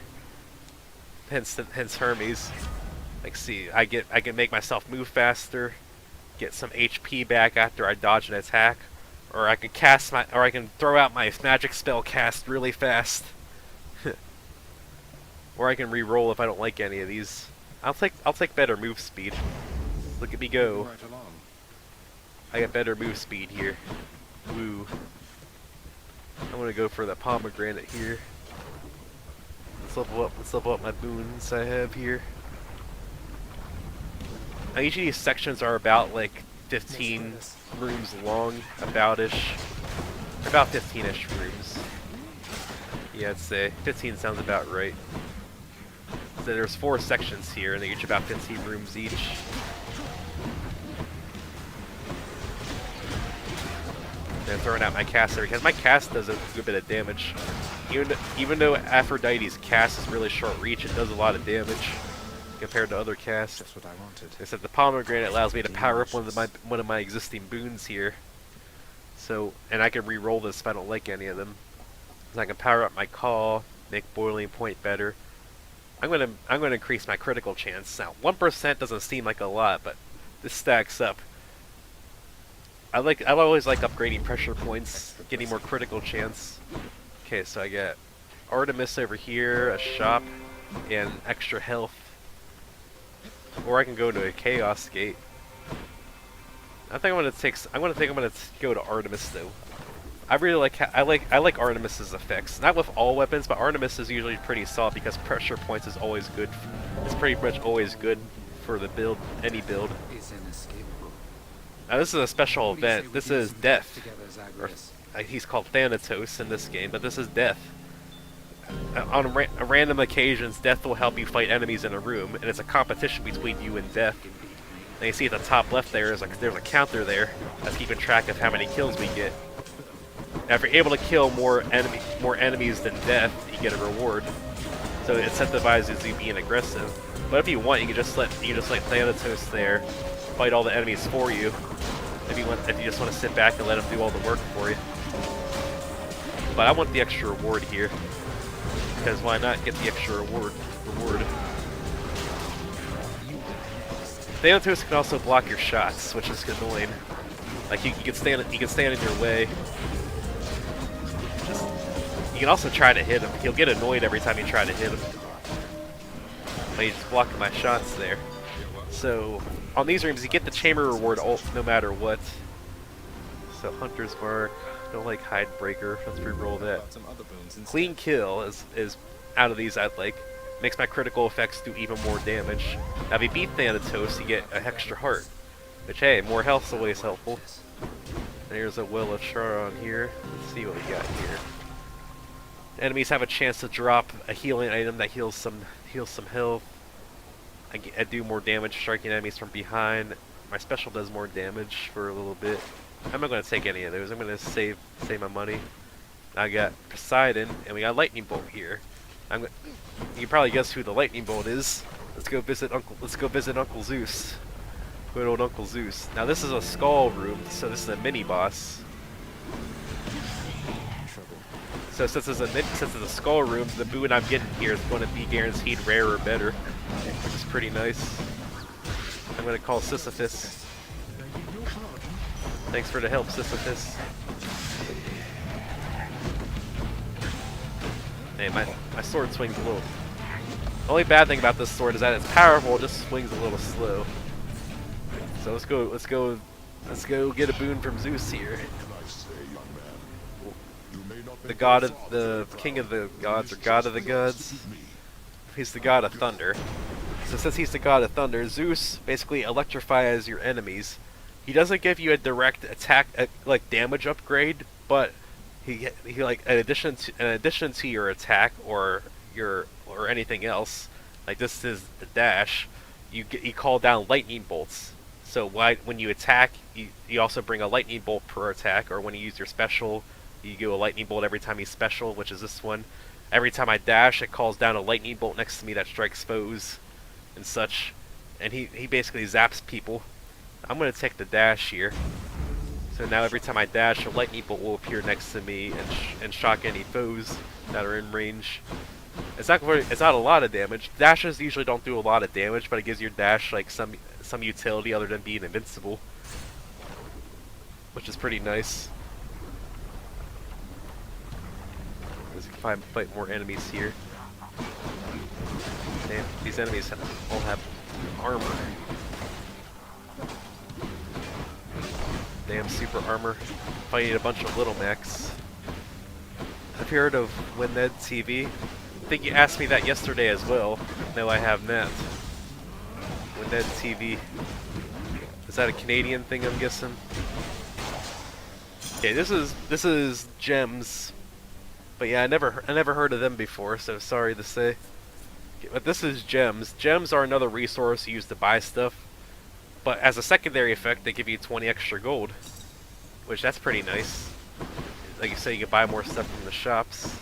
Hence Hermes. Like, see, I can make myself move faster, get some HP back after I dodge an attack, or I can throw out my magic spell cast really fast, or I can re-roll if I don't like any of these. I'll take better move speed. Look at me go! Right along. I got better move speed here. Woo! I'm gonna go for the pomegranate here. Let's level up my boons I have here. Now each of these sections are about like 15 rooms long, about-ish. About 15-ish rooms. Yeah, I'd say 15 sounds about right. So there's 4 sections here, and they're each about 15 rooms each. And throwing out my cast there, because my cast does a good bit of damage. Even though Aphrodite's cast is really short reach, it does a lot of damage compared to other casts. That's what I wanted. Except the pomegranate allows me to power up one of my existing boons here. So, and I can re-roll this if I don't like any of them. So I can power up my call, make boiling point better. I'm gonna increase my critical chance. Now, 1% doesn't seem like a lot, but this stacks up. I always like upgrading pressure points, getting more critical chance. Okay, so I get Artemis over here, a shop, and extra health. Or I can go to a Chaos Gate. I'm gonna go to Artemis though. I really like I like Artemis's effects. Not with all weapons, but Artemis is usually pretty solid because pressure points is always good. It's pretty much always good for the build, any build. Now this is a special event. This is Death. Or, he's called Thanatos in this game, but this is Death. on random occasions, death will help you fight enemies in a room, and it's a competition between you and death. And you see at the top left there's a counter there that's keeping track of how many kills we get. Now, if you're able to kill more enemies than death, you get a reward. So it incentivizes you being aggressive. But if you want, you can just let Thanatos there fight all the enemies for you. If you just want to sit back and let him do all the work for you. But I want the extra reward here, because why not get the extra reward? Thanatos can also block your shots, which is annoying. Like he can stand in your way. You can also try to hit him. He'll get annoyed every time you try to hit him. But he's just blocking my shots there. So on these rooms, you get the chamber reward no matter what. So Hunter's Mark, don't like Hidebreaker. Let's re-roll that. Clean Kill is out of these I'd like. Makes my critical effects do even more damage. Now if you beat Thanatos, you get an extra heart. Which, hey, more health's always helpful. And here's a Well of Charon here. Let's see what we got here. Enemies have a chance to drop a healing item that heals some health. I do more damage striking enemies from behind. My special does more damage for a little bit. I'm not going to take any of those. I'm going to save my money. I got Poseidon, and we got Lightning Bolt here. You can probably guess who the Lightning Bolt is. Let's go visit Uncle Zeus. Good old Uncle Zeus. Now this is a skull room, so this is a mini boss. So since it's a skull room, the boon I'm getting here is going to be guaranteed rare or better, which is pretty nice. I'm going to call Sisyphus. Thanks for the help, Sisyphus. Hey, my sword swings a little. The only bad thing about this sword is that it's powerful, it just swings a little slow. So let's go get a boon from Zeus here. The king of the gods, or god of the gods. He's the god of thunder. So since he's the god of thunder, Zeus basically electrifies your enemies. He doesn't give you a direct attack, like damage upgrade, but he like in addition to your attack or anything else, like this is the dash. You call down lightning bolts. So when you attack, you also bring a lightning bolt per attack, or when you use your special, you do a lightning bolt every time you special, which is this one. Every time I dash, it calls down a lightning bolt next to me that strikes foes and such. And he basically zaps people. I'm going to take the dash here. So now every time I dash, a lightning bolt will appear next to me and shock any foes that are in range. It's not a lot of damage. Dashes usually don't do a lot of damage, but it gives your dash like some utility other than being invincible, which is pretty nice. Let's fight more enemies here. Damn, these enemies all have armor. Damn super armor. Fighting a bunch of little mechs. Have you heard of WinNed TV? I think you asked me that yesterday as well. No, I have not. WinNed TV. Is that a Canadian thing, I'm guessing? Okay, this is Gems. But yeah, I never heard of them before, so sorry to say. Okay, but this is Gems. Gems are another resource used to buy stuff. But as a secondary effect, they give you 20 extra gold, which that's pretty nice. Like you say, you can buy more stuff from the shops.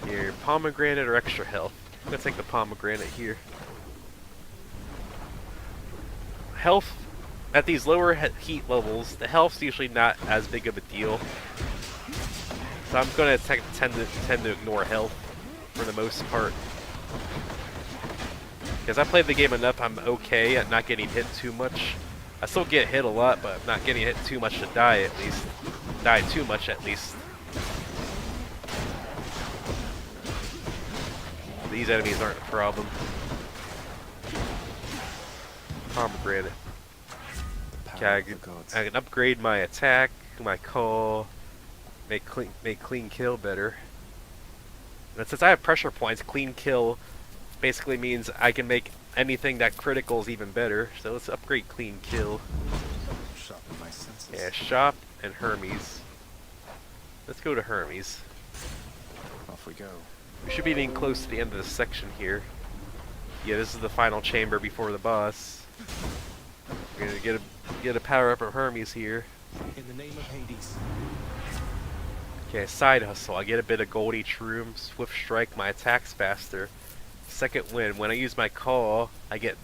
Here, pomegranate or extra health. I'm gonna take the pomegranate here. Health at these lower heat levels, the health's usually not as big of a deal. So I'm gonna tend to ignore health for the most part. Because I played the game enough, I'm okay at not getting hit too much. I still get hit a lot, but I'm not getting hit too much to die at least. Die too much at least. These enemies aren't a problem. Pomegranate. Okay, I can upgrade my attack, my call, make clean kill better. And since I have pressure points, clean kill basically means I can make anything that criticals even better. So let's upgrade clean kill. Yeah, shop and Hermes. Let's go to Hermes. Off we go. We should be getting close to the end of this section here. Yeah, this is the final chamber before the boss. We're gonna get a power up of Hermes here. In the name of Hades. Okay, side hustle. I get a bit of gold each room. Swift strike. My attacks faster. Second wind. When I use my call, I get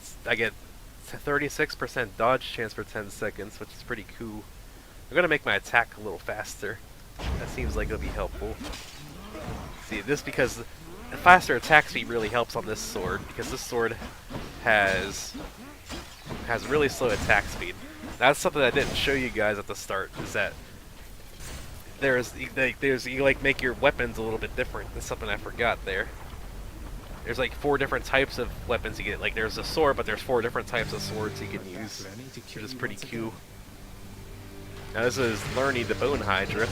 36% dodge chance for 10 seconds, which is pretty cool. I'm gonna make my attack a little faster. That seems like it'll be helpful. See, this because the faster attack speed really helps on this sword, because this sword has really slow attack speed. That's something I didn't show you guys at the start, is that you like make your weapons a little bit different. That's something I forgot there. There's like 4 different types of weapons you get. Like there's a sword, but there's 4 different types of swords you can use, which is pretty cool. Now this is Lerny, the Bone Hydra.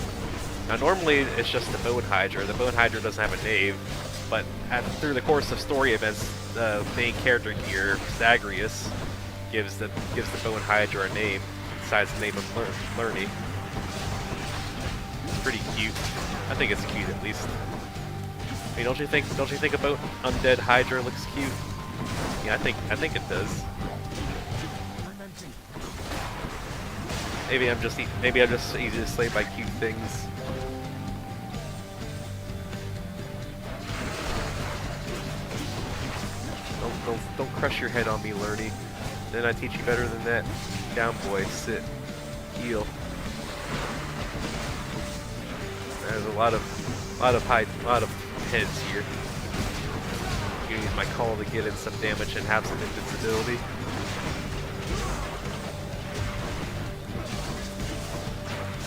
Now normally it's just the Bone Hydra. The Bone Hydra doesn't have a name, but through the course of story events, the main character here, Zagreus, gives the Bone Hydra a name besides the name of Lerny. It's pretty cute. I think it's cute at least. I mean, don't you think about Undead Hydra looks cute? Yeah, I think it does. Maybe I'm just easy to slay by cute things. Don't crush your head on me, Lerny. Then I teach you better than that. Down, boy. Sit. Heal. There's a lot of heads here. I'm gonna use my call to get in some damage and have some invincibility.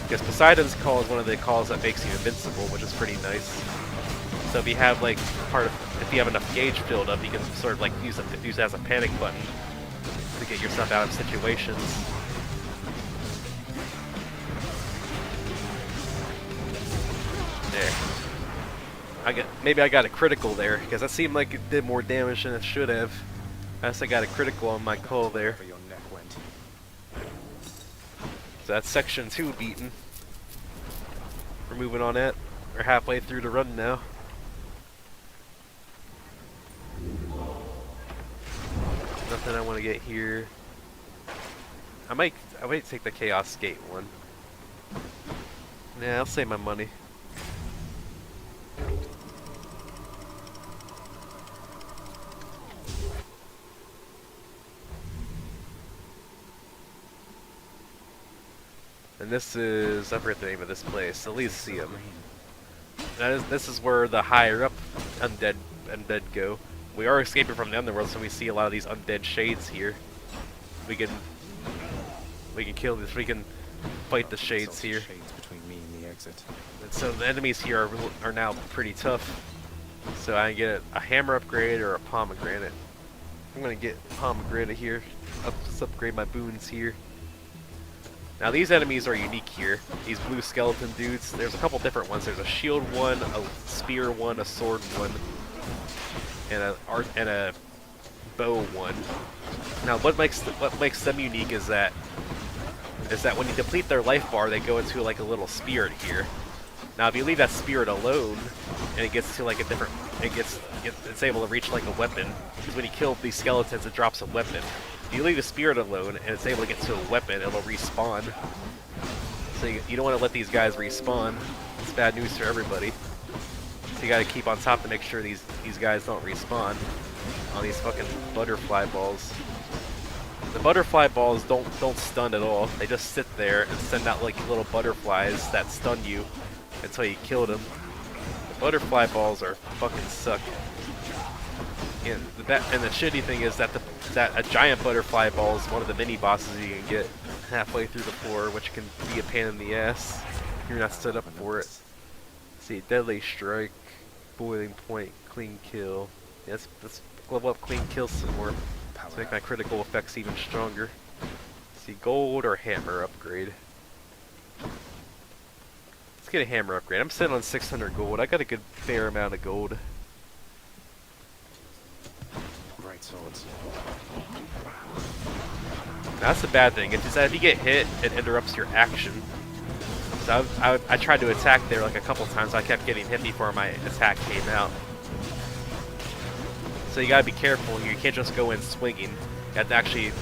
Because Poseidon's call is one of the calls that makes you invincible, which is pretty nice. So if you have like if you have enough gauge filled up, you can sort of like use it as a panic button to get yourself out of situations. There. Maybe I got a critical there, because that seemed like it did more damage than it should have. I guess I got a critical on my call there. So that's section 2 beaten. We're moving on it. We're halfway through the run now. Nothing I want to get here. I might take the Chaos Gate one. Yeah, I'll save my money. And this is, I forget the name of this place, Elysium. This is where the higher up undead go. We are escaping from the underworld, so we see a lot of these undead shades here. We can kill this. We can fight the shades here. Between me and the exit. And so the enemies here are now pretty tough. So I can get a hammer upgrade or a pomegranate. I'm gonna get pomegranate here. Let's upgrade my boons here. Now these enemies are unique here. These blue skeleton dudes. There's a couple different ones. There's a shield one, a spear one, a sword one, and a bow one. Now what makes them unique is that when you deplete their life bar, they go into like a little spirit here. Now if you leave that spirit alone, and it gets to like a different, it's able to reach like a weapon. Because when you kill these skeletons, it drops a weapon. If you leave the spirit alone and it's able to get to a weapon, it'll respawn. So you don't want to let these guys respawn. It's bad news for everybody. So you gotta keep on top to make sure these guys don't respawn on these fucking butterfly balls. The butterfly balls don't stun at all. They just sit there and send out like little butterflies that stun you until you kill them. The butterfly balls are fucking suck. And the shitty thing is that a giant butterfly ball is one of the mini bosses you can get halfway through the floor, which can be a pain in the ass if you're not set up for it. See, deadly strike, boiling point, clean kill. Yes, let's level up clean kill some more to make my critical effects even stronger. See, gold or hammer upgrade. Let's get a hammer upgrade. I'm sitting on 600 gold. I got a good fair amount of gold. Swords. That's the bad thing. It's that if you get hit, it interrupts your action. So I tried to attack there like a couple times. I kept getting hit before my attack came out. So you gotta be careful. You can't just go in swinging. You have to actually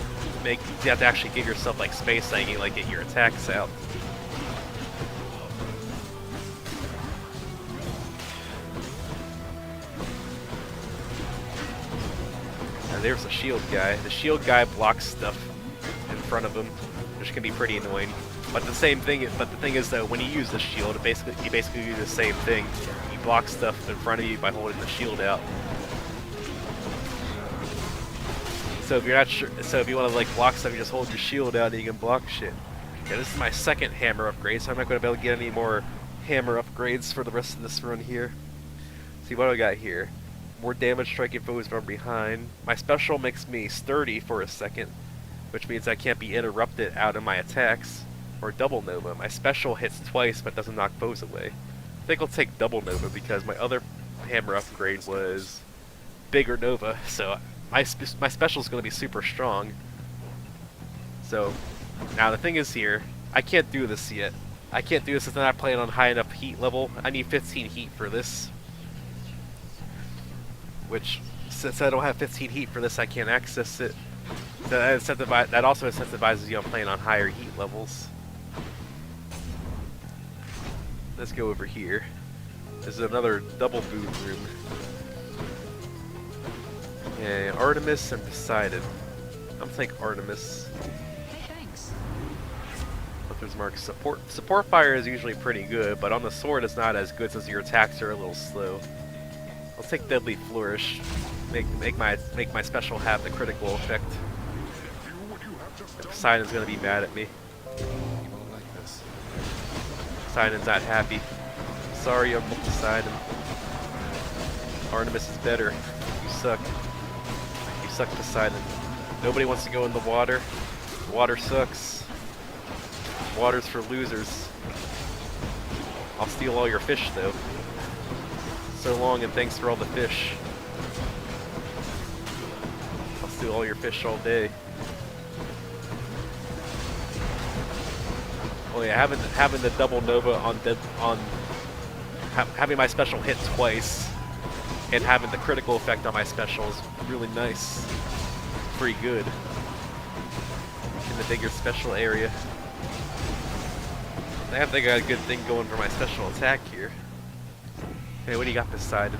give yourself like space so you can like get your attacks out. Now there's the shield guy. The shield guy blocks stuff in front of him, which can be pretty annoying. But the thing is though, when you use the shield, you basically do the same thing. You block stuff in front of you by holding the shield out. So if you're not sure, so if you want to like block stuff, you just hold your shield out and you can block shit. Yeah, this is my second hammer upgrade, so I'm not going to be able to get any more hammer upgrades for the rest of this run here. See what do I got here? More damage striking foes from behind. My special makes me sturdy for a second, which means I can't be interrupted out of my attacks. Or double nova. My special hits twice but doesn't knock foes away. I think I'll take double nova because my other hammer upgrade was bigger nova, so my special is going to be super strong. So now the thing is here, I can't do this yet. I can't do this if I'm not playing on high enough heat level. I need 15 heat for this. Which, since I don't have 15 heat for this, I can't access it. So that also incentivizes you on playing on higher heat levels. Let's go over here. This is another double boot room. Yeah, Artemis and Poseidon. I'm gonna take Artemis. Hey, thanks. Hunter's Mark support fire is usually pretty good, but on the sword it's not as good since your attacks are a little slow. I'll take Deadly Flourish. Make my special have the critical effect. And Poseidon's gonna be mad at me. You won't like this. Poseidon's not happy. Sorry, Uncle Poseidon. Artemis is better. You suck. You suck, Poseidon. Nobody wants to go in the water. Water sucks. Water's for losers. I'll steal all your fish, though. So long, and thanks for all the fish. I'll steal all your fish all day. Oh yeah, having the double nova having my special hit twice and having the critical effect on my special is really nice. Pretty good in the bigger special area. I think I got a good thing going for my special attack here. Okay, what do you got, Poseidon?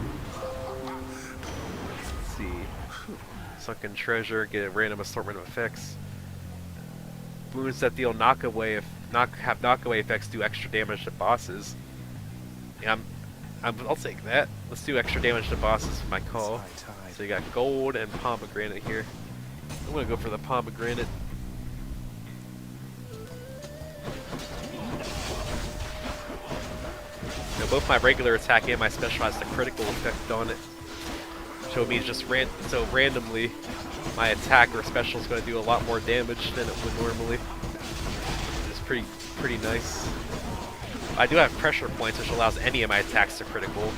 Let's see. Sunken treasure, get a random assortment of effects. Wounds that deal knockaway effects do extra damage to bosses. Yeah, I'll take that. Let's do extra damage to bosses for my call. So you got gold and pomegranate here. I'm gonna go for the pomegranate. Now both my regular attack and my special has the critical effect on it. So it means just randomly my attack or special is going to do a lot more damage than it would normally. It's pretty nice. I do have pressure points, which allows any of my attacks to critical.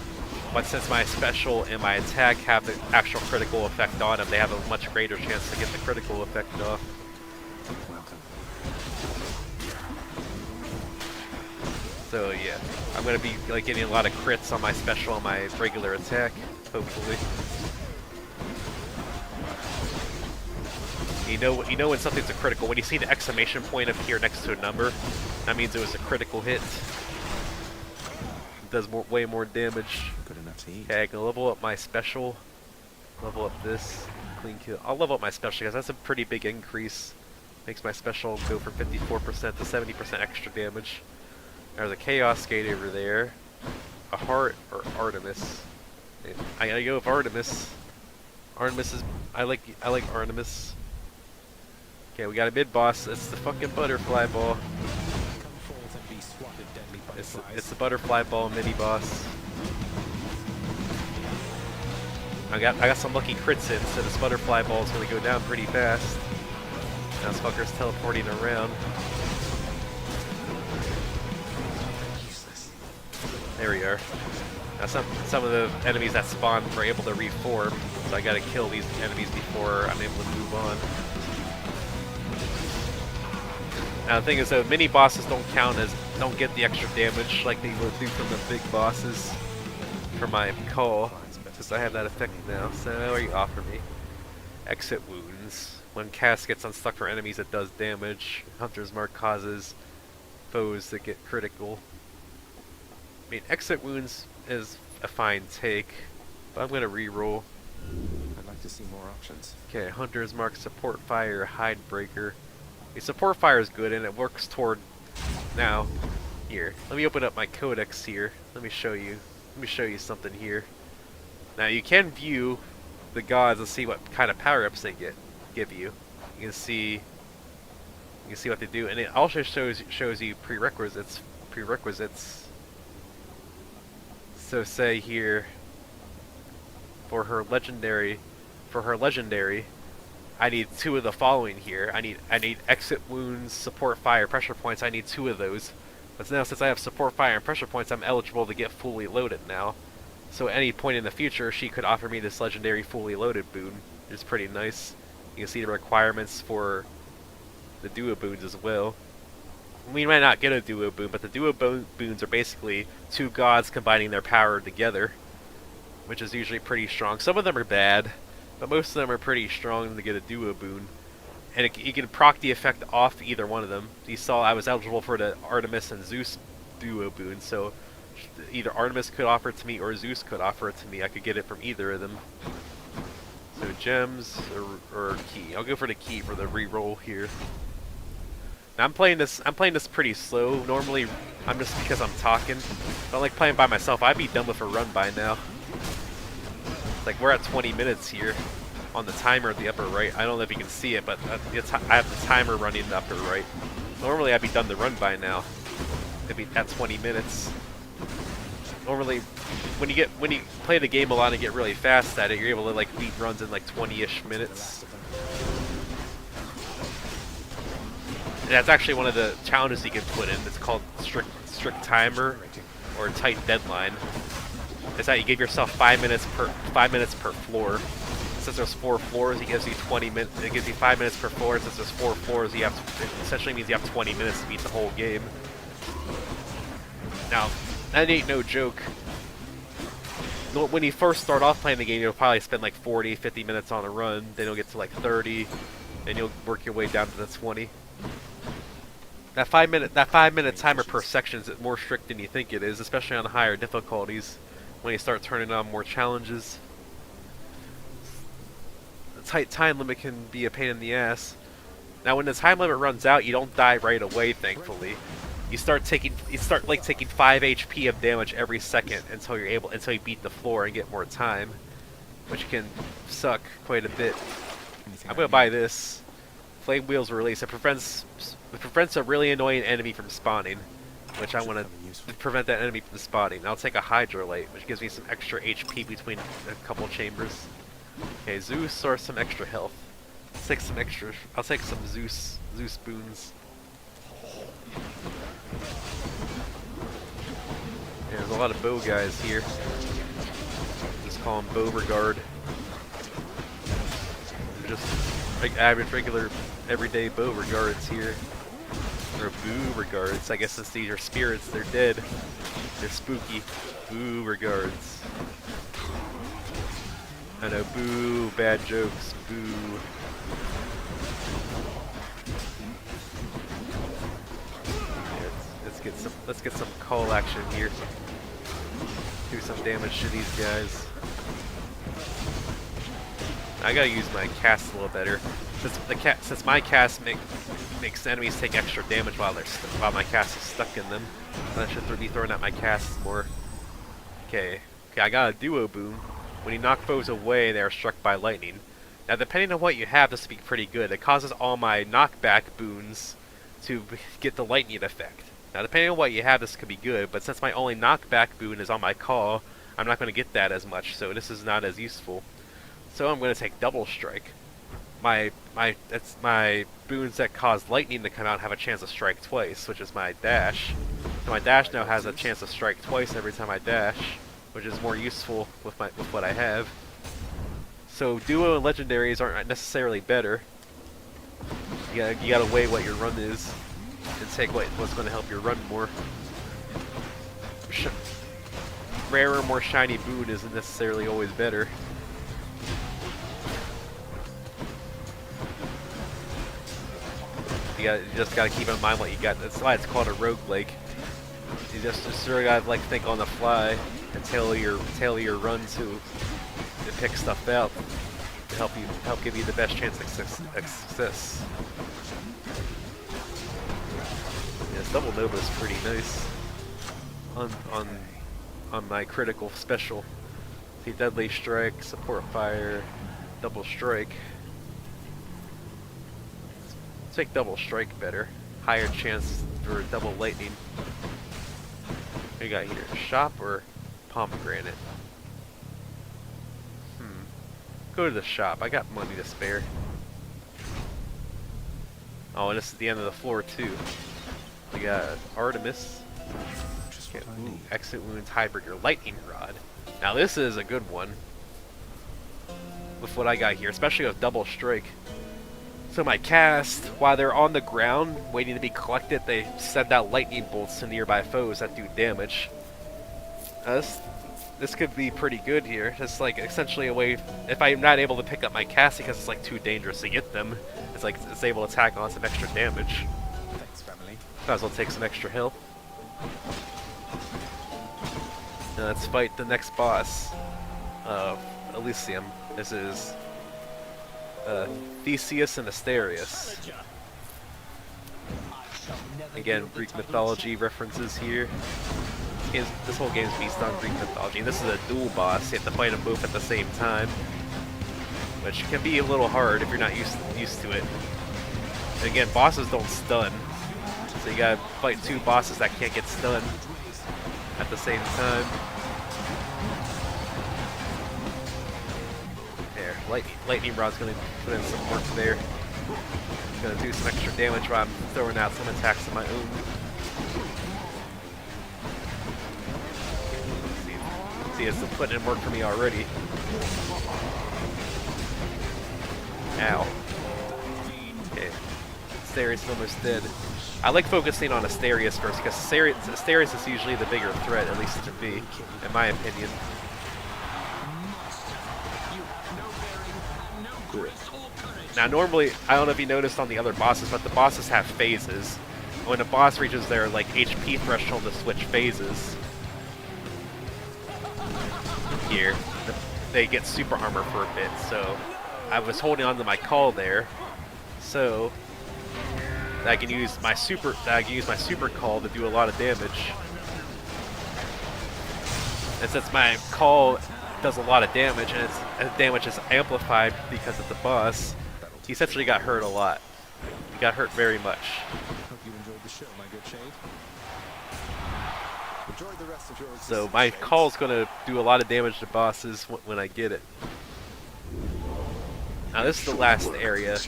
But since my special and my attack have the actual critical effect on them, they have a much greater chance to get the critical effect off. Welcome. So yeah, I'm going to be like getting a lot of crits on my special and my regular attack, hopefully. You know when something's a critical. When you see the exclamation point up here next to a number, that means it was a critical hit. It does way more damage. Good enough to eat. Okay, I can level up my special. Level up this. Clean kill. I'll level up my special because that's a pretty big increase. Makes my special go from 54% to 70% extra damage. There's a Chaos Gate over there. A Heart or Artemis. I gotta go with Artemis. Artemis is... I like Artemis. Okay, we got a mid-boss. It's the fucking butterfly ball. Come forth and be swatted, deadly butterflies. It's the butterfly ball mini-boss. I got some lucky crits in, so this butterfly ball is gonna go down pretty fast. Now this fucker's teleporting around. Useless. There we are. Now some of the enemies that spawn were able to reform, so I gotta kill these enemies before I'm able to move on. Now the thing is though, mini bosses don't get the extra damage like they would do from the big bosses for my call, since I have that effect now. So what do you offer me? Exit wounds. When cast gets unstuck for enemies, it does damage. Hunter's Mark causes foes that get critical. I mean, exit wounds is a fine take, but I'm gonna reroll. I'd like to see more options. Okay, Hunter's Mark, Support Fire, Hide Breaker. Okay, Support Fire is good, and it works toward... Now, here, let me open up my codex here. Let me show you something here. Now, you can view the gods and see what kind of power-ups they give you. You can see what they do, and it also shows you prerequisites. So say here, for her legendary, I need 2 of the following here. I need exit wounds, support fire, pressure points. I need 2 of those. But now since I have support fire and pressure points, I'm eligible to get fully loaded now. So at any point in the future, she could offer me this legendary fully loaded boon, which is pretty nice. You can see the requirements for the duo boons as well. We might not get a duo boon, but the duo boons are basically 2 gods combining their power together, which is usually pretty strong. Some of them are bad, but most of them are pretty strong to get a duo boon. And you can proc the effect off either one of them. You saw I was eligible for the Artemis and Zeus duo boon, so either Artemis could offer it to me or Zeus could offer it to me. I could get it from either of them. So gems or key. I'll go for the key for the reroll here. Now I'm playing this pretty slow. Normally, I'm just because I'm talking. But I like playing by myself. I'd be done with a run by now. Like we're at 20 minutes here on the timer at the upper right. I don't know if you can see it, but I have the timer running in the upper right. Normally I'd be done the run by now. It'd be at 20 minutes. Normally, when you play the game a lot and get really fast at it, you're able to like beat runs in like 20-ish minutes. And that's actually one of the challenges you can put in. It's called strict timer or tight deadline. It's that you give yourself 5 minutes per floor. Since there's 4 floors, it gives you 20 minutes. It gives you 5 minutes per floor. Since there's 4 floors, it essentially means you have 20 minutes to beat the whole game. Now, that ain't no joke. When you first start off playing the game, you'll probably spend like 40, 50 minutes on a run. Then you'll get to like 30, and you'll work your way down to the 20. That 5 minute timer per section is more strict than you think it is, especially on higher difficulties. When you start turning on more challenges, the tight time limit can be a pain in the ass. Now, when the time limit runs out, you don't die right away. Thankfully, you start taking 5 HP of damage every second until you beat the floor and get more time, which can suck quite a bit. I'm gonna buy this. Flame Wheels release. It prevents a really annoying enemy from spawning, which I want to prevent that enemy from spawning. I'll take a Hydrolite, which gives me some extra HP between a couple chambers. Okay, Zeus or some extra health. I'll take some Zeus boons. Yeah, there's a lot of bow guys here. Just call them Beauregard. They're just like average, regular, everyday Beauregards here. Or Beauregards. I guess since these are spirits, they're dead. They're spooky. Beauregards. I know, boo, bad jokes, boo. Let's get some call action here. Do some damage to these guys. I gotta use my cast a little better. Since my cast makes enemies take extra damage while my cast is stuck in them, I should be throwing out my casts more. Okay, I got a duo boon. When you knock foes away, they are struck by lightning. Now, depending on what you have, this will be pretty good. It causes all my knockback boons to get the lightning effect. Now, depending on what you have, this could be good, but since my only knockback boon is on my call, I'm not going to get that as much, so this is not as useful. So I'm going to take Double Strike. My boons that cause lightning to come out have a chance to strike twice, which is my dash. So my dash now has a chance to strike twice every time I dash, which is more useful with what I have. So duo and legendaries aren't necessarily better. You gotta weigh what your run is. and take what's going to help you run more. Rarer, more shiny boon isn't necessarily always better. You just gotta keep in mind what you got. That's why it's called a roguelike. You just sort of gotta like think on the fly and tailor your run to pick stuff out to help give you the best chance of success. Yes, Double Nova is pretty nice on my critical special. See, Deadly Strike, Support Fire, Double Strike. Let's make Double Strike better. Higher chance for Double Lightning. What do you got here? Shop or Pomegranate? Go to the shop. I got money to spare. Oh, and this is the end of the floor too. We got Artemis. Ooh, exit wounds, Highbreaker, Lightning Rod. Now this is a good one with what I got here, especially with Double Strike. So my cast, while they're on the ground waiting to be collected, they send out lightning bolts to nearby foes that do damage. This could be pretty good here. It's like essentially a way, if I'm not able to pick up my cast because it's like too dangerous to get them, it's like it's able to tack on some extra damage. Thanks, family. Might as well take some extra health. Now let's fight the next boss of Elysium. This is Theseus and Asterius. Again, Greek mythology references here. This whole game is based on Greek mythology. And this is a dual boss. You have to fight them both at the same time, which can be a little hard if you're not used to it. And again, bosses don't stun, so you gotta fight two bosses that can't get stunned at the same time. There, lightning rod's gonna put in some work there. Gonna do some extra damage while I'm throwing out some attacks of my own. See, it's putting in work for me already. Ow. Okay. Asterius is almost dead. I like focusing on Asterius first, because Asterius is usually the bigger threat, at least to me, in my opinion. Now normally, I don't know if you noticed on the other bosses, but the bosses have phases. When a boss reaches their like HP threshold to switch phases, here, they get super armor for a bit, so I was holding on to my call there, so I can use my super call to do a lot of damage. And since my call does a lot of damage, and its damage is amplified because of the boss, he essentially got hurt a lot. He got hurt very much. Hope you enjoyed the show, my good shade. Enjoy the rest of your So my call's gonna do a lot of damage to bosses when I get it. Now this is the last area,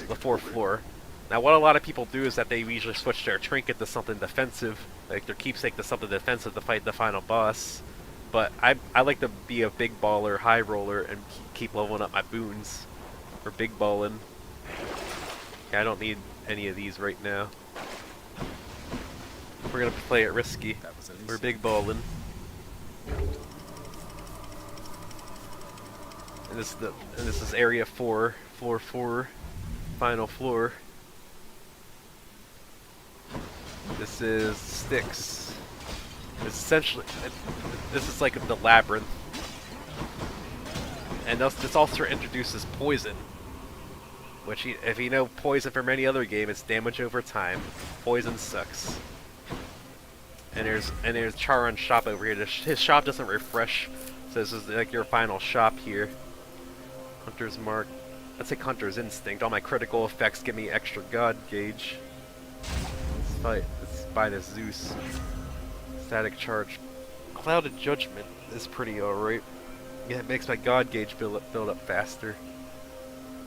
the fourth floor. Now what a lot of people do is that they usually switch their trinket to something defensive, like their keepsake to something defensive to fight the final boss. But I like to be a big baller, high roller, and keep leveling up my boons for big balling. Okay, I don't need any of these right now. We're gonna play it risky. We're big ballin'. And this is area 4, floor 4, final floor. This is Styx. It's essentially this is like the labyrinth. And this also introduces poison. Which, if you know poison from any other game, it's damage over time. Poison sucks. And there's Charon's shop over here. His shop doesn't refresh, so this is like your final shop here. Hunter's Mark. Let's take Hunter's Instinct. All my critical effects give me extra God gauge. Let's buy this Zeus. Static Charge. Clouded Judgment is pretty alright. Yeah, it makes my God gauge build up faster.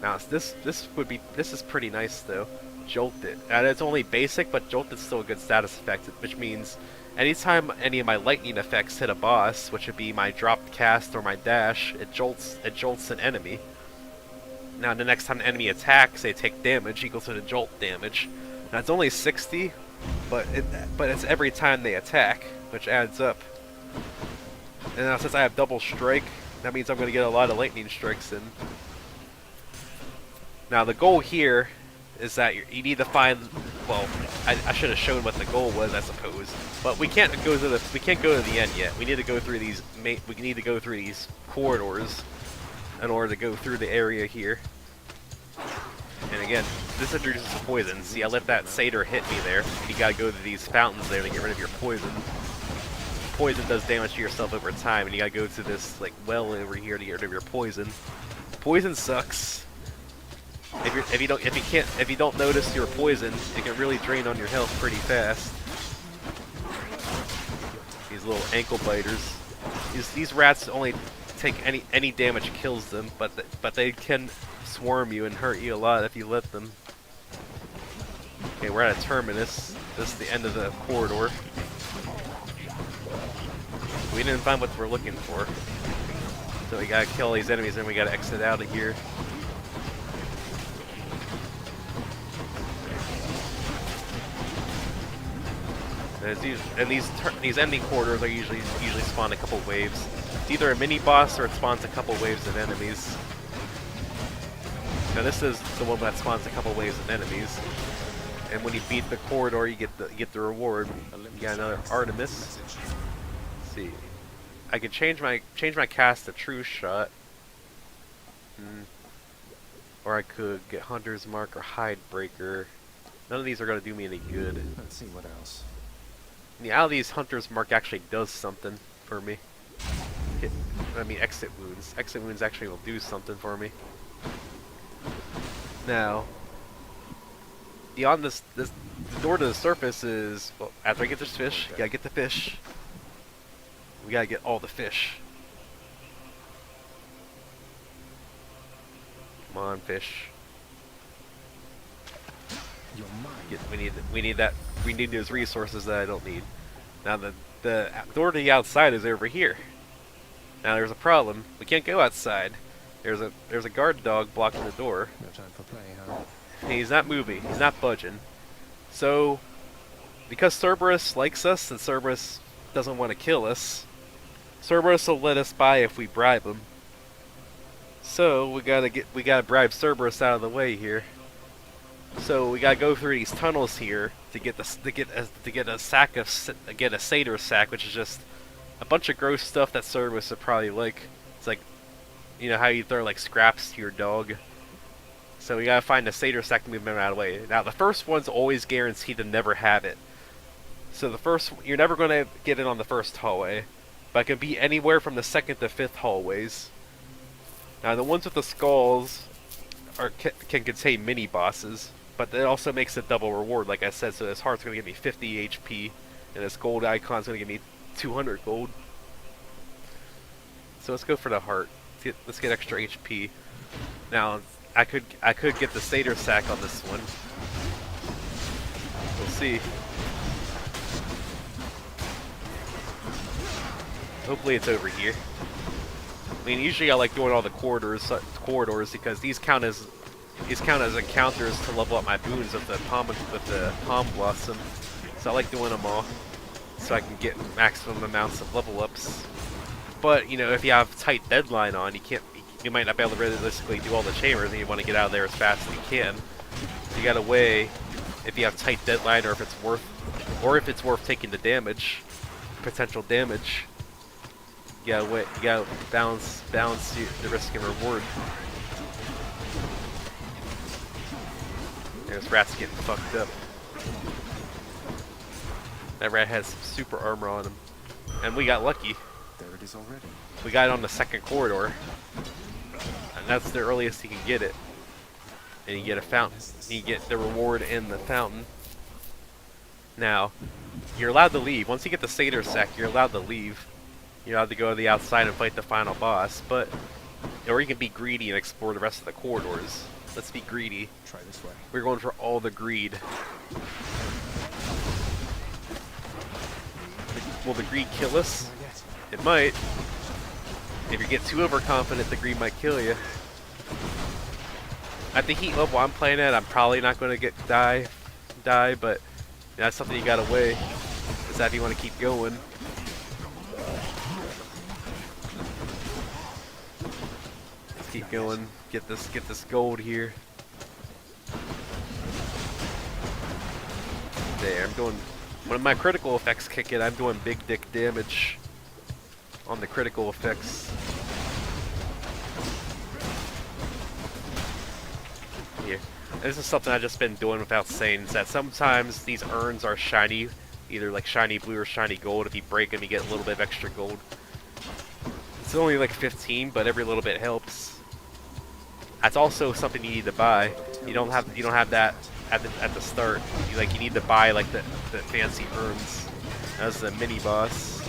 Now this is pretty nice though. Jolted. And it's only basic, but Jolted's still a good status effect, which means anytime any of my lightning effects hit a boss, which would be my dropped cast or my dash, it jolts an enemy. Now the next time an enemy attacks, they take damage equal to the jolt damage. Now it's only 60, but it's every time they attack, which adds up. And now since I have double strike, that means I'm going to get a lot of lightning strikes in. Now the goal here is that you need to find. Well, I should have shown what the goal was, I suppose. But we can't go to the end yet. We need to go through these. We need to go through these corridors in order to go through the area here. And again, this introduces poison. See, I let that satyr hit me there. You gotta go to these fountains there to get rid of your poison. Poison does damage to yourself over time, and you gotta go to this like well over here to get rid of your poison. Poison sucks. If you don't notice your poison, it can really drain on your health pretty fast. These little ankle biters. These rats only take any damage kills them, but they can swarm you and hurt you a lot if you let them. Okay, we're at a terminus. This is the end of the corridor. We didn't find what we're looking for, so we gotta kill these enemies and we gotta exit out of here. And these ending corridors are usually spawn a couple waves. It's either a mini boss or it spawns a couple waves of enemies. Now this is the one that spawns a couple waves of enemies. And when you beat the corridor, you get the reward. You got another Artemis. Let's see, I can change my cast to True Shot, or I could get Hunter's Mark or Hide Breaker. None of these are gonna do me any good. Let's see what else. Yeah, out of these, Hunter's Mark actually does something for me. Exit Wounds. Exit Wounds actually will do something for me. Now, beyond this the door to the surface is, well, after I get this fish, you gotta get the fish. We gotta get all the fish. Come on, fish. We need those resources that I don't need. Now the door to the outside is over here. Now there's a problem. We can't go outside. There's a guard dog blocking the door. No time for play, huh? And he's not moving. He's not budging. So, because Cerberus likes us and Cerberus doesn't want to kill us, Cerberus will let us by if we bribe him. So we gotta bribe Cerberus out of the way here. So we gotta go through these tunnels here to get a satyr sack, which is just a bunch of gross stuff that Cerberus would probably like. It's like, you know how you throw like scraps to your dog. So we gotta find a satyr sack to move them out of the way. Now the first one's always guaranteed to never have it. So you're never gonna get it on the first hallway, but it can be anywhere from the second to fifth hallways. Now the ones with the skulls can contain mini bosses, but it also makes a double reward, like I said. So this heart's gonna give me 50 HP, and this gold icon's gonna give me 200 gold. So let's go for the heart. Let's get extra HP. Now I could get the satyr sack on this one. We'll see. Hopefully it's over here. I mean, usually I like doing all the corridors because these count as encounters to level up my boons with the palm blossom. So I like doing them all, so I can get maximum amounts of level ups. But you know, if you have tight deadline on, you might not be able to realistically do all the chambers, and you want to get out of there as fast as you can. So you gotta weigh if you have tight deadline, or if it's worth taking the damage, potential damage. You gotta balance the risk and reward. There's rats getting fucked up. That rat has some super armor on him, and we got lucky. There it is already. We got it on the second corridor, and that's the earliest you can get it. And you get a fountain. You get the reward in the fountain. Now, you're allowed to leave. Once you get the satyr sack, you're allowed to leave. You're allowed to go to the outside and fight the final boss, or you can be greedy and explore the rest of the corridors. Let's be greedy. Try this way. We're going for all the greed. Will the greed kill us? Not yet. It might. If you get too overconfident, the greed might kill you. At the heat level I'm playing at, I'm probably not going to die, but That's something you gotta weigh. Is that if you want to keep going. Let's keep going. Get this gold here. There, I'm doing. When my critical effects kick in, I'm doing big dick damage on the critical effects. Here. This is something I've just been doing without saying, is that sometimes these urns are shiny, either like shiny blue or shiny gold. If you break them, you get a little bit of extra gold. It's only like 15, but every little bit helps. That's also something you need to buy. You don't have that at the start. You need to buy like the fancy urns. That's the mini boss.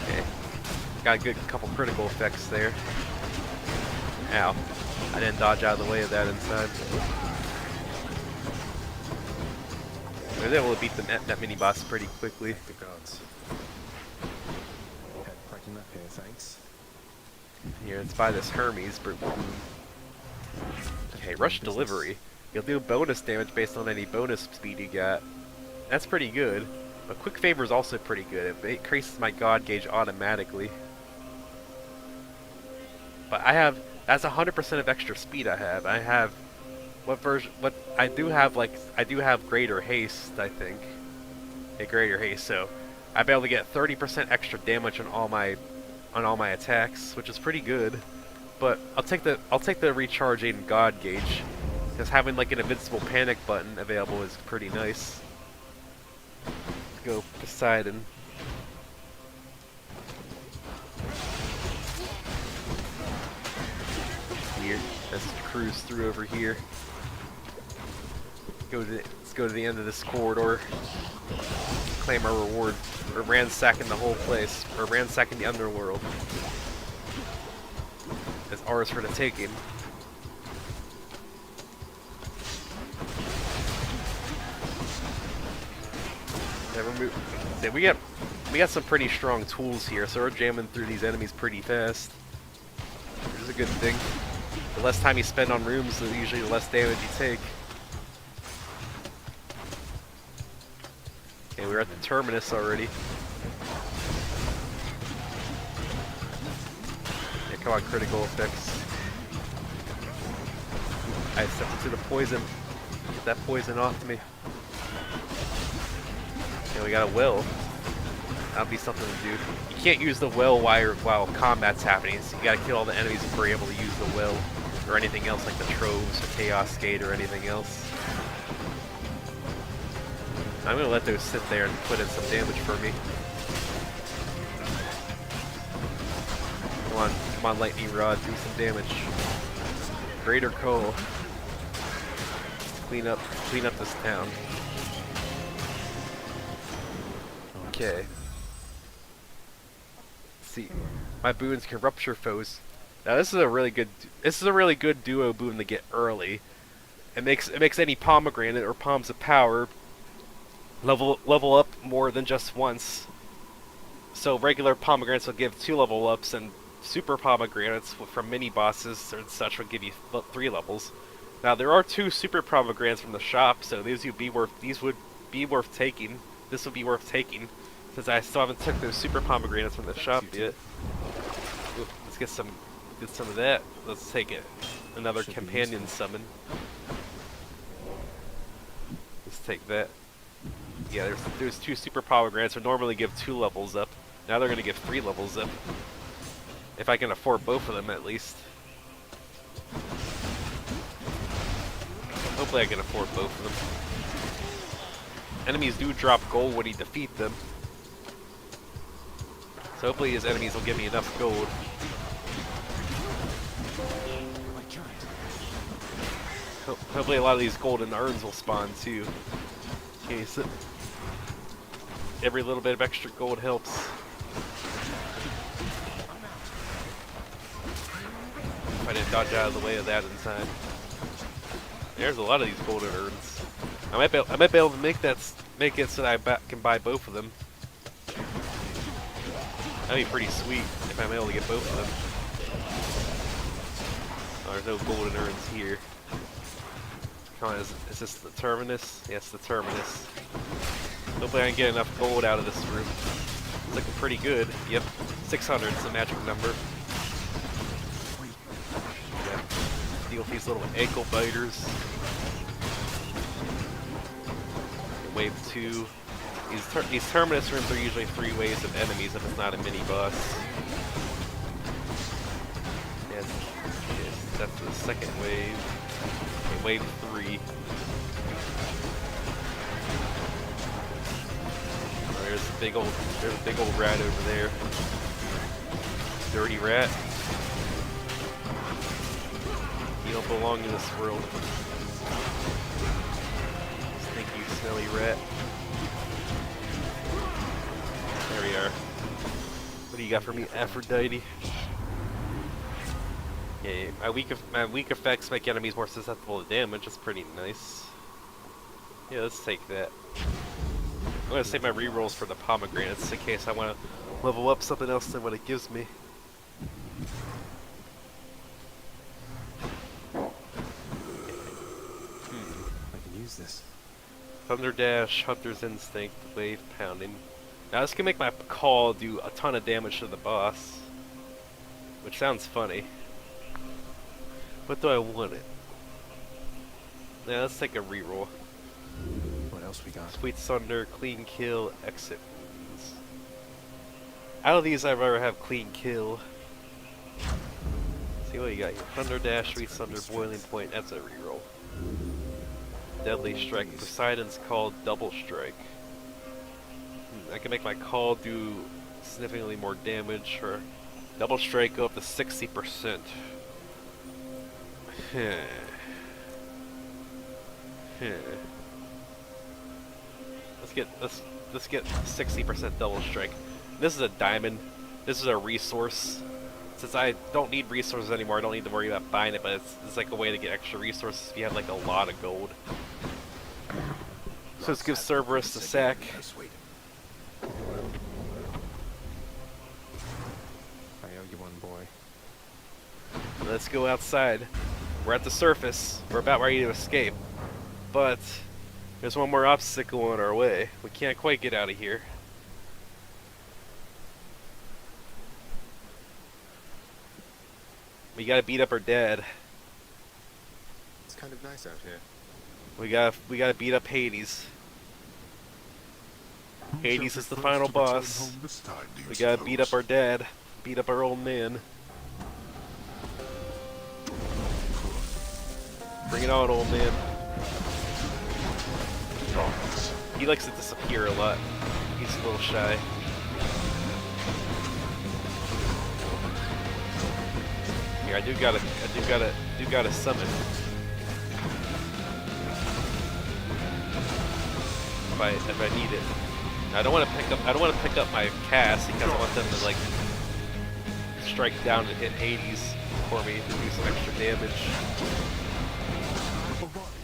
Okay. Got a good couple critical effects there. Ow. I didn't dodge out of the way of that inside. I was able to beat that mini boss pretty quickly. The gods. Head right enough here, thanks. Here, let's buy this Hermes. Okay, rush delivery. You'll do bonus damage based on any bonus speed you got. That's pretty good. But quick favor is also pretty good. It increases my god gauge automatically. But that's 100% of extra speed I have. I have I do have greater haste, I think. A greater haste, so I'll be able to get 30% extra damage on all my attacks, which is pretty good. But I'll take the recharging god gauge, because having like an invincible panic button available is pretty nice. Let's go Poseidon. Here, let's cruise through over here. Let's go to the end of this corridor. Claim our reward. We're ransacking the whole place. We're ransacking the underworld. It's ours for the taking. Yeah, we got some pretty strong tools here, so we're jamming through these enemies pretty fast. Which is a good thing. The less time you spend on rooms, usually the less damage you take. Okay, we're at the terminus already. Yeah, come on, critical effects. I stepped into the poison. Get that poison off me. Okay, we got a well. That'll be something to do. You can't use the well while combat's happening, so you gotta kill all the enemies before you're able to use the well. Or anything else like the Troves or Chaos Gate or anything else. I'm gonna let those sit there and put in some damage for me. Come on, Lightning Rod, do some damage. Greater Coal. Clean up this town. Okay. Let's see, my boons can rupture foes. Now this is a really good duo boon to get early. It makes any pomegranate or palms of power level up more than just once. So regular pomegranates will give 2 level ups, and super pomegranates from mini bosses and such will give you 3 levels. Now there are 2 super pomegranates from the shop, so these would be worth taking. This would be worth taking, since I still haven't took those super pomegranates from the shop yet. Ooh, let's get some of that. Let's take it. Another companion summon. Let's take that. Yeah, there's 2 super pomegranates that normally give 2 levels up. Now they're gonna give 3 levels up. If I can afford both of them at least. Hopefully I can afford both of them. Enemies do drop gold when you defeat them. So hopefully his enemies will give me enough gold. Hopefully a lot of these golden urns will spawn too. Okay, so every little bit of extra gold helps. If I didn't dodge out of the way of that inside. There's a lot of these golden urns. I might be able to make it so that I can buy both of them. That'd be pretty sweet if I'm able to get both of them. Oh, there's no golden urns here. Come on, is this the terminus? Yes, the terminus. Hopefully I can get enough gold out of this room. It's looking pretty good. Yep, 600 is the magic number. Yeah. Deal with these little ankle biters. Wave 2. These terminus rooms are usually 3 waves of enemies if it's not a mini boss. Yes, that's the second wave. Okay, wave 3. Oh, there's a big old rat over there. Dirty rat. You don't belong in this world. Stinky, smelly rat. There we are. What do you got for me, Aphrodite? Yeah, my weak effects make enemies more susceptible to damage. That's pretty nice. Yeah, let's take that. I'm gonna save my rerolls for the pomegranates in case I want to level up something else than what it gives me. I can use this. Thunder Dash, Hunter's Instinct, Wave Pounding. Now this can make my call do a ton of damage to the boss, which sounds funny. What do I want it? Yeah, let's take a reroll. What else we got? Sweet Thunder, Clean Kill, Exit Wounds. Out of these, I'd rather have Clean Kill. See what you got here. Thunder Dash, Sweet Thunder, Boiling Point. That's a reroll. Deadly Strike, Poseidon's Call, Double Strike. I can make my call do significantly more damage, or Double Strike go up to 60%. Let's get 60% Double Strike. This is a diamond. This is a resource. Since I don't need resources anymore, I don't need to worry about buying it, but it's like a way to get extra resources if you have like a lot of gold. So let's give Cerberus the sack. I owe you one, boy. Let's go outside. We're at the surface. We're about ready to escape. But there's one more obstacle on our way. We can't quite get out of here. We gotta beat up our dad. It's kind of nice out here. We gotta beat up Hades. Hades is the final boss. We gotta beat up our dad. Beat up our old man. Bring it on, old man. He likes to disappear a lot. He's a little shy. Here, I do gotta summon. If I need it. I don't want to pick up my cast because I want them to like strike down and hit Hades for me to do some extra damage.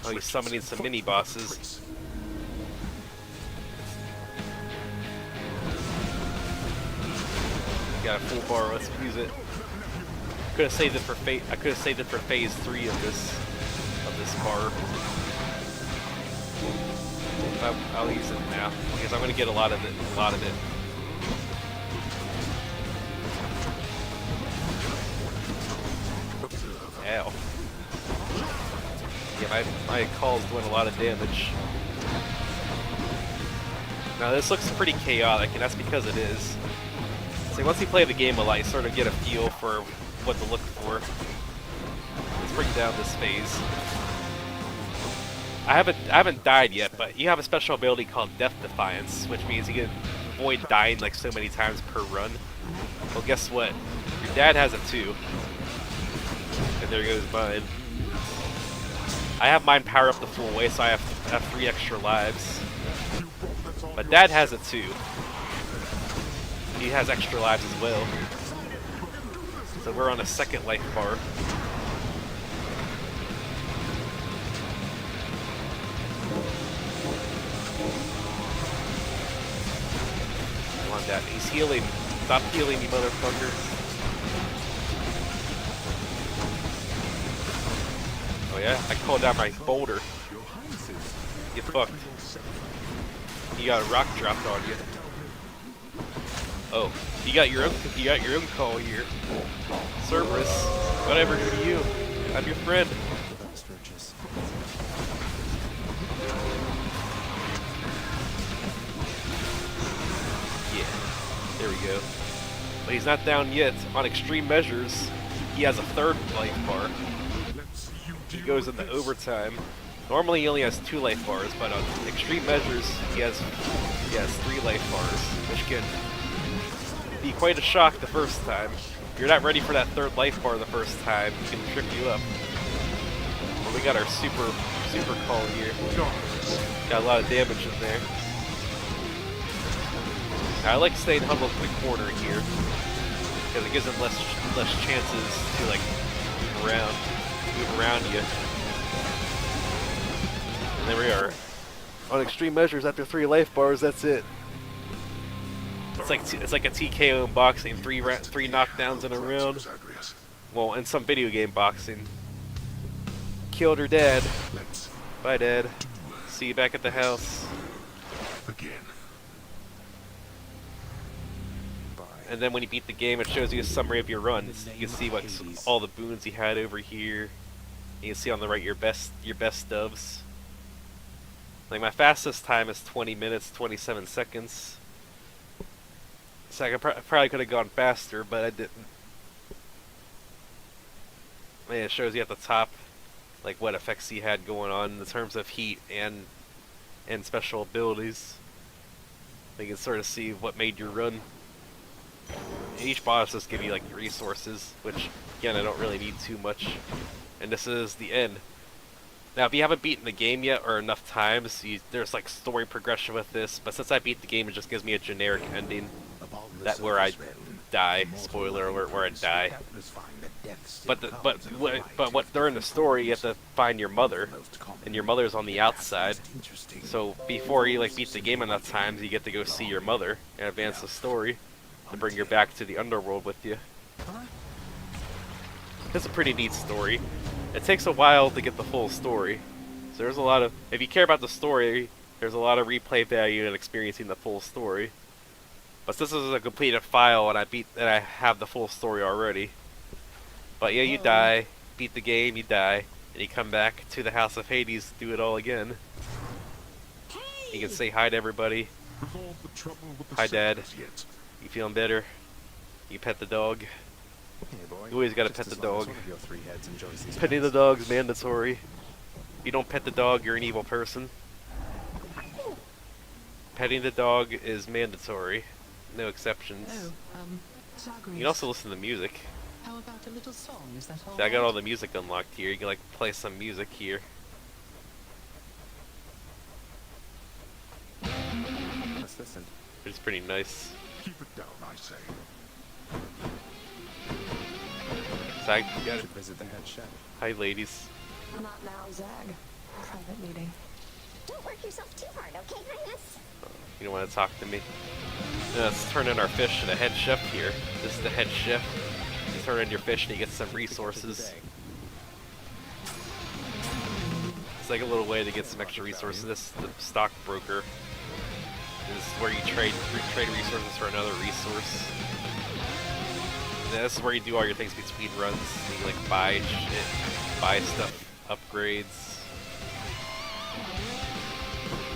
Oh, he's summoning some mini bosses. Got a full bar. Let's use it. Could have saved it for I could have saved it for phase 3 of this bar. I'll use it now because I'm gonna get a lot of it. Ow. Yeah, my call's doing a lot of damage. Now this looks pretty chaotic, and that's because it is. So once you play the game a lot, you sort of get a feel for what to look for. Let's bring down this phase. I haven't died yet, but you have a special ability called Death Defiance, which means you can avoid dying like so many times per run. Well, guess what? Your dad has it too. And there goes mine. I have mine power up the full way, so I have 3 extra lives. But Dad has it too. He has extra lives as well. So we're on a second life bar. Come on, Dad. He's healing. Stop healing me, motherfucker. Oh yeah? I called down my boulder. You fucked. You got a rock dropped on you. Oh, you got your own call here. Cerberus, whatever do to you? I'm your friend. Yeah, there we go. But he's not down yet. On extreme measures, he has a third life bar. He goes into overtime. Normally he only has 2 life bars, but on extreme measures, he has 3 life bars, which can be quite a shock the first time. If you're not ready for that third life bar the first time, it can trip you up. Well, we got our super call here. Got a lot of damage in there. I like staying huddled in the corner here because it gives them less chances to like move around you. And there we are. On extreme measures, after 3 life bars, that's it. It's like a TKO in boxing, 3 knockdowns in a round. Well, in some video game boxing. Killed her dad. Bye, Dad. See you back at the house. Again. And then when you beat the game, it shows you a summary of your runs. You can see what all the boons you had over here. You can see on the right your best dubs. Like my fastest time is 20 minutes 27 seconds. So I probably could have gone faster, but I didn't. And it shows you at the top like what effects he had going on in terms of heat and special abilities. You can sort of see what made your run. Each boss just give you like resources, which again I don't really need too much. And this is the end. Now, if you haven't beaten the game yet or enough times, there's like story progression with this. But since I beat the game, it just gives me a generic ending. That where I die. Spoiler alert, where I die. But what during the story, you have to find your mother, and your mother's on the outside. So before you like beat the game enough times, you get to go see your mother and advance the story to bring her back to the underworld with you. It's a pretty neat story. It takes a while to get the full story. So there's a lot of, if you care about the story, there's a lot of replay value in experiencing the full story. But this is a completed file and I have the full story already. But yeah, you die, beat the game, you die, and you come back to the House of Hades to do it all again. You can say hi to everybody. Hi, Dad. You feeling better? You pet the dog. You always gotta pet the dog. Petting the dog's mandatory. If you don't pet the dog, you're an evil person. Petting the dog is mandatory. No exceptions. You can also listen to music. How about a little song? Is that all? I got all the music unlocked here. You can like play some music here. Let's listen. It's pretty nice. Keep it down, I say. So I You got should visit the head chef. Hi, ladies. Not now, Zag. Private meeting. Don't work yourself too hard, okay, Highness? You don't want to talk to me. Let's turn in our fish to the head chef here. This is the head chef. You turn in your fish and you get some resources. It's like a little way to get some extra resources. This is the stockbroker. This is where you trade resources for another resource. And this is where you do all your things between runs. You can like buy shit, buy stuff, upgrades.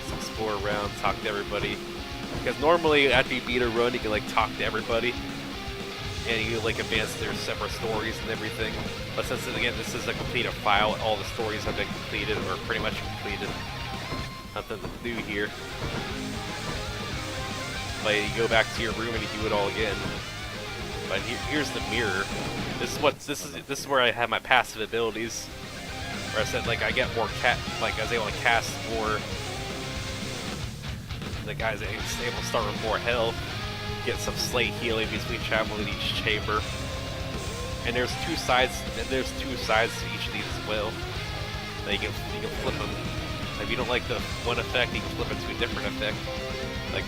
Just explore around, talk to everybody. Because normally after you beat a run, you can like talk to everybody, and you like advance their separate stories and everything. But since again this is a completed file, all the stories have been completed or pretty much completed. Nothing to do here. But you go back to your room and you do it all again. But here's the mirror. This is where I have my passive abilities. Where I said like I get more I was able to cast more. The guy's able to start with more health, get some slight healing between traveling in each chamber. And there's two sides to each of these as well. That you can flip them. If you don't like the one effect, you can flip it to a different effect. Like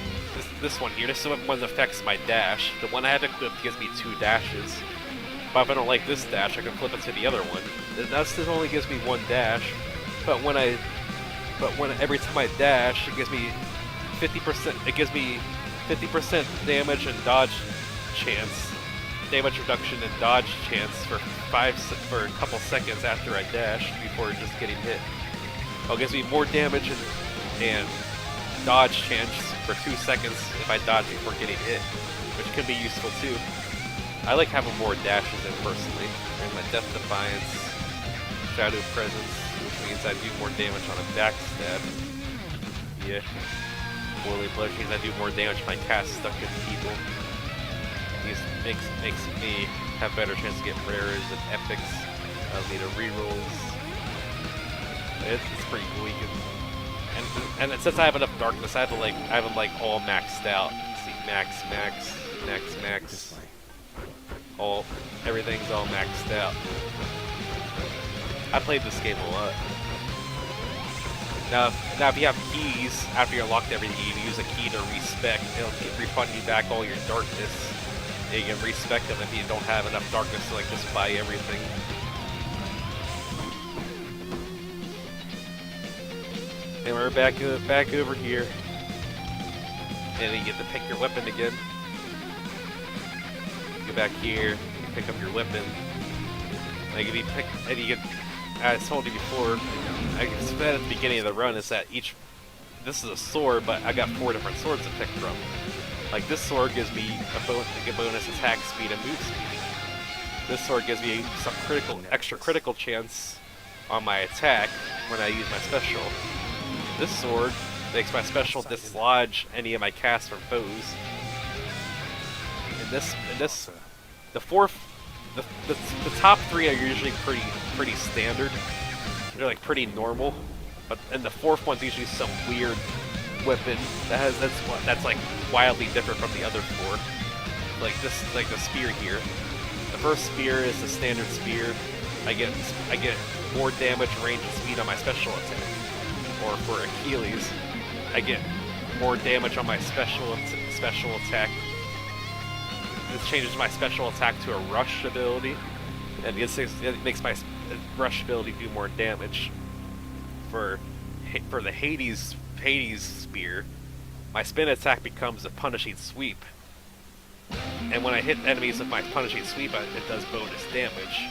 this one here, this one affects my dash. The one I have equipped gives me 2 dashes. But if I don't like this dash, I can flip it to the other one. This only gives me 1 dash. But when I but every time I dash, it gives me 50%. It gives me 50% damage and dodge chance, damage reduction and dodge chance for for a couple seconds after I dash before just getting hit. Oh, it gives me more damage and dodge chance for 2 seconds if I dodge before getting hit, which can be useful too. I like having more dashes in personally, and my Death Defiance, Shadow Presence, which means I do more damage on a backstab. Yeah. Boiling Blood means I do more damage if I cast stuck in people. This makes me have better chance to get rares and epics. I'll need a rerolls. It's pretty cool. You can, and since I have enough darkness, I have them like all maxed out. See, max. Everything's all maxed out. I played this game a lot. Now if you have keys, after you unlocked everything, you can use a key to respec. It'll refund you back all your darkness. And you can respec them if you don't have enough darkness to like just buy everything. And we're back over here. And then you get to pick your weapon again. Go back here, you pick up your weapon. Like if you pick, and you get, as I told you before, I said at the beginning of the run is that this is a sword, but I got 4 different swords to pick from. Like this sword gives me a bonus attack speed and move speed. This sword gives me some extra critical chance on my attack when I use my special. This sword makes my special dislodge any of my casts from foes. The top 3 are usually pretty standard. They're like pretty normal, but and the 4th one's usually some weird weapon that's like wildly different from the other 4. Like the spear here. The first spear is the standard spear. I get more damage, range, and speed on my special attack. Or for Achilles, I get more damage on my special attack. This changes my special attack to a rush ability, and it makes my rush ability do more damage. For the Hades spear, my spin attack becomes a punishing sweep, and when I hit enemies with my punishing sweep, it does bonus damage.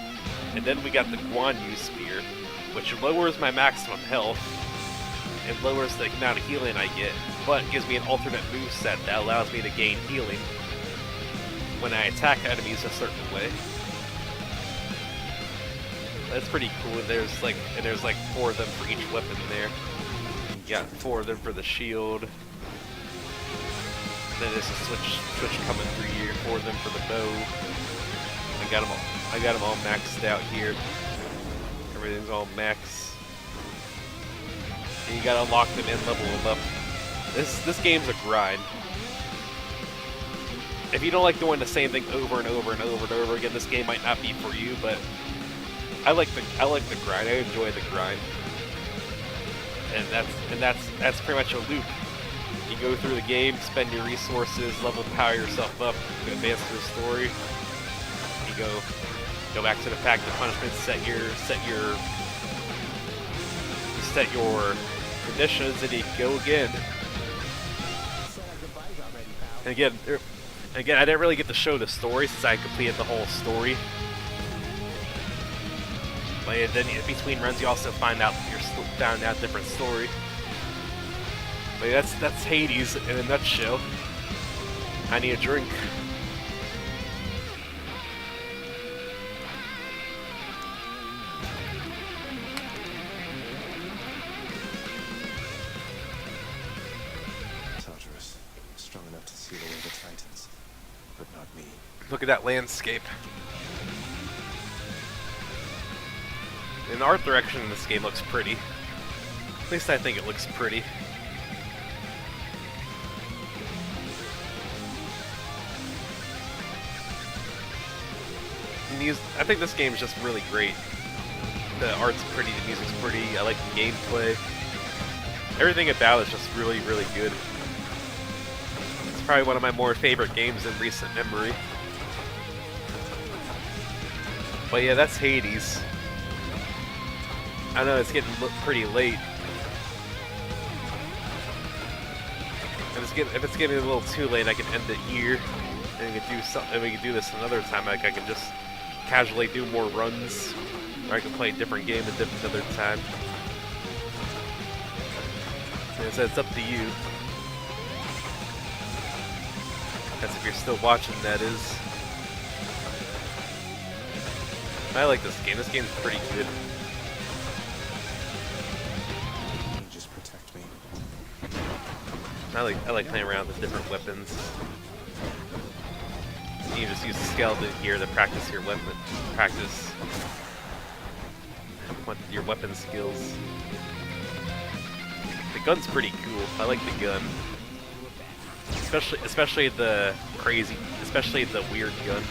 And then we got the Guan Yu spear, which lowers my maximum health and lowers the amount of healing I get, but gives me an alternate moveset that allows me to gain healing when I attack enemies a certain way. That's pretty cool. There's like 4 of them for each weapon there. You got 4 of them for the shield. Then there's a switch coming through here. 4 of them for the bow. I got them all maxed out here. Everything's all max. And you gotta unlock them and level them up. This game's a grind. If you don't like doing the same thing over and over and over and over again, this game might not be for you. But I like the grind. I enjoy the grind, and that's pretty much a loop. You go through the game, spend your resources, power yourself up to advance through the story. You go back to the pack of punishments, set your conditions, and you go again. And again, I didn't really get to show the story since I completed the whole story. But then in between runs, you also find out different story. But that's Hades in a nutshell. I need a drink. Tartarus, strong enough to seal away the Titans, but not me. Look at that landscape. And the art direction in this game looks pretty. At least I think it looks pretty. I think this game is just really great. The art's pretty, the music's pretty, I like the gameplay. Everything about it is just really, really good. It's probably one of my more favorite games in recent memory. But yeah, that's Hades. I know it's getting pretty late. if it's getting a little too late, I can end it here, and we can do something. And we can do this another time. Like I can just casually do more runs, or I can play a different game another time. So it's up to you. That's if you're still watching, that is. I like this game. This game's pretty good. You just protect me. I like playing around with different weapons. You just use the skeleton gear to practice your weapon your weapon skills. The gun's pretty cool. I like the gun. Especially the weird gun.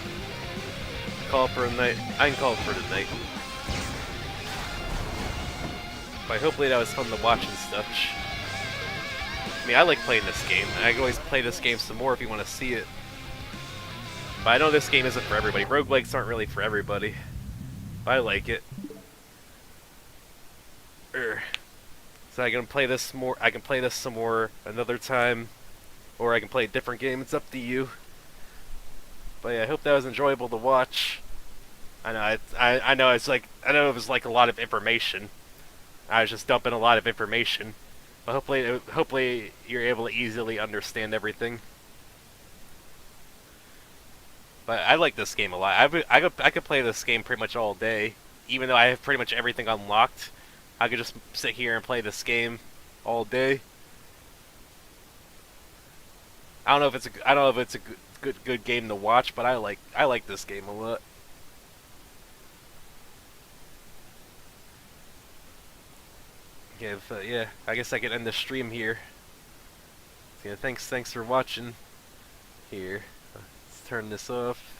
Call it for a night. I can call it for tonight. But hopefully that was fun to watch and such. I mean, I like playing this game. I can always play this game some more if you want to see it. But I know this game isn't for everybody. Roguelikes aren't really for everybody. But I like it. So I can play this more. I can play this some more another time, or I can play a different game. It's up to you. But yeah, I hope that was enjoyable to watch. I know I know it was like a lot of information. I was just dumping a lot of information. But hopefully you're able to easily understand everything. But I like this game a lot. I could play this game pretty much all day, even though I have pretty much everything unlocked. I could just sit here and play this game all day. I don't know if it's a good game to watch, but I like this game a lot. Yeah, yeah. I guess I can end the stream here. Yeah, thanks for watching. Here, let's turn this off.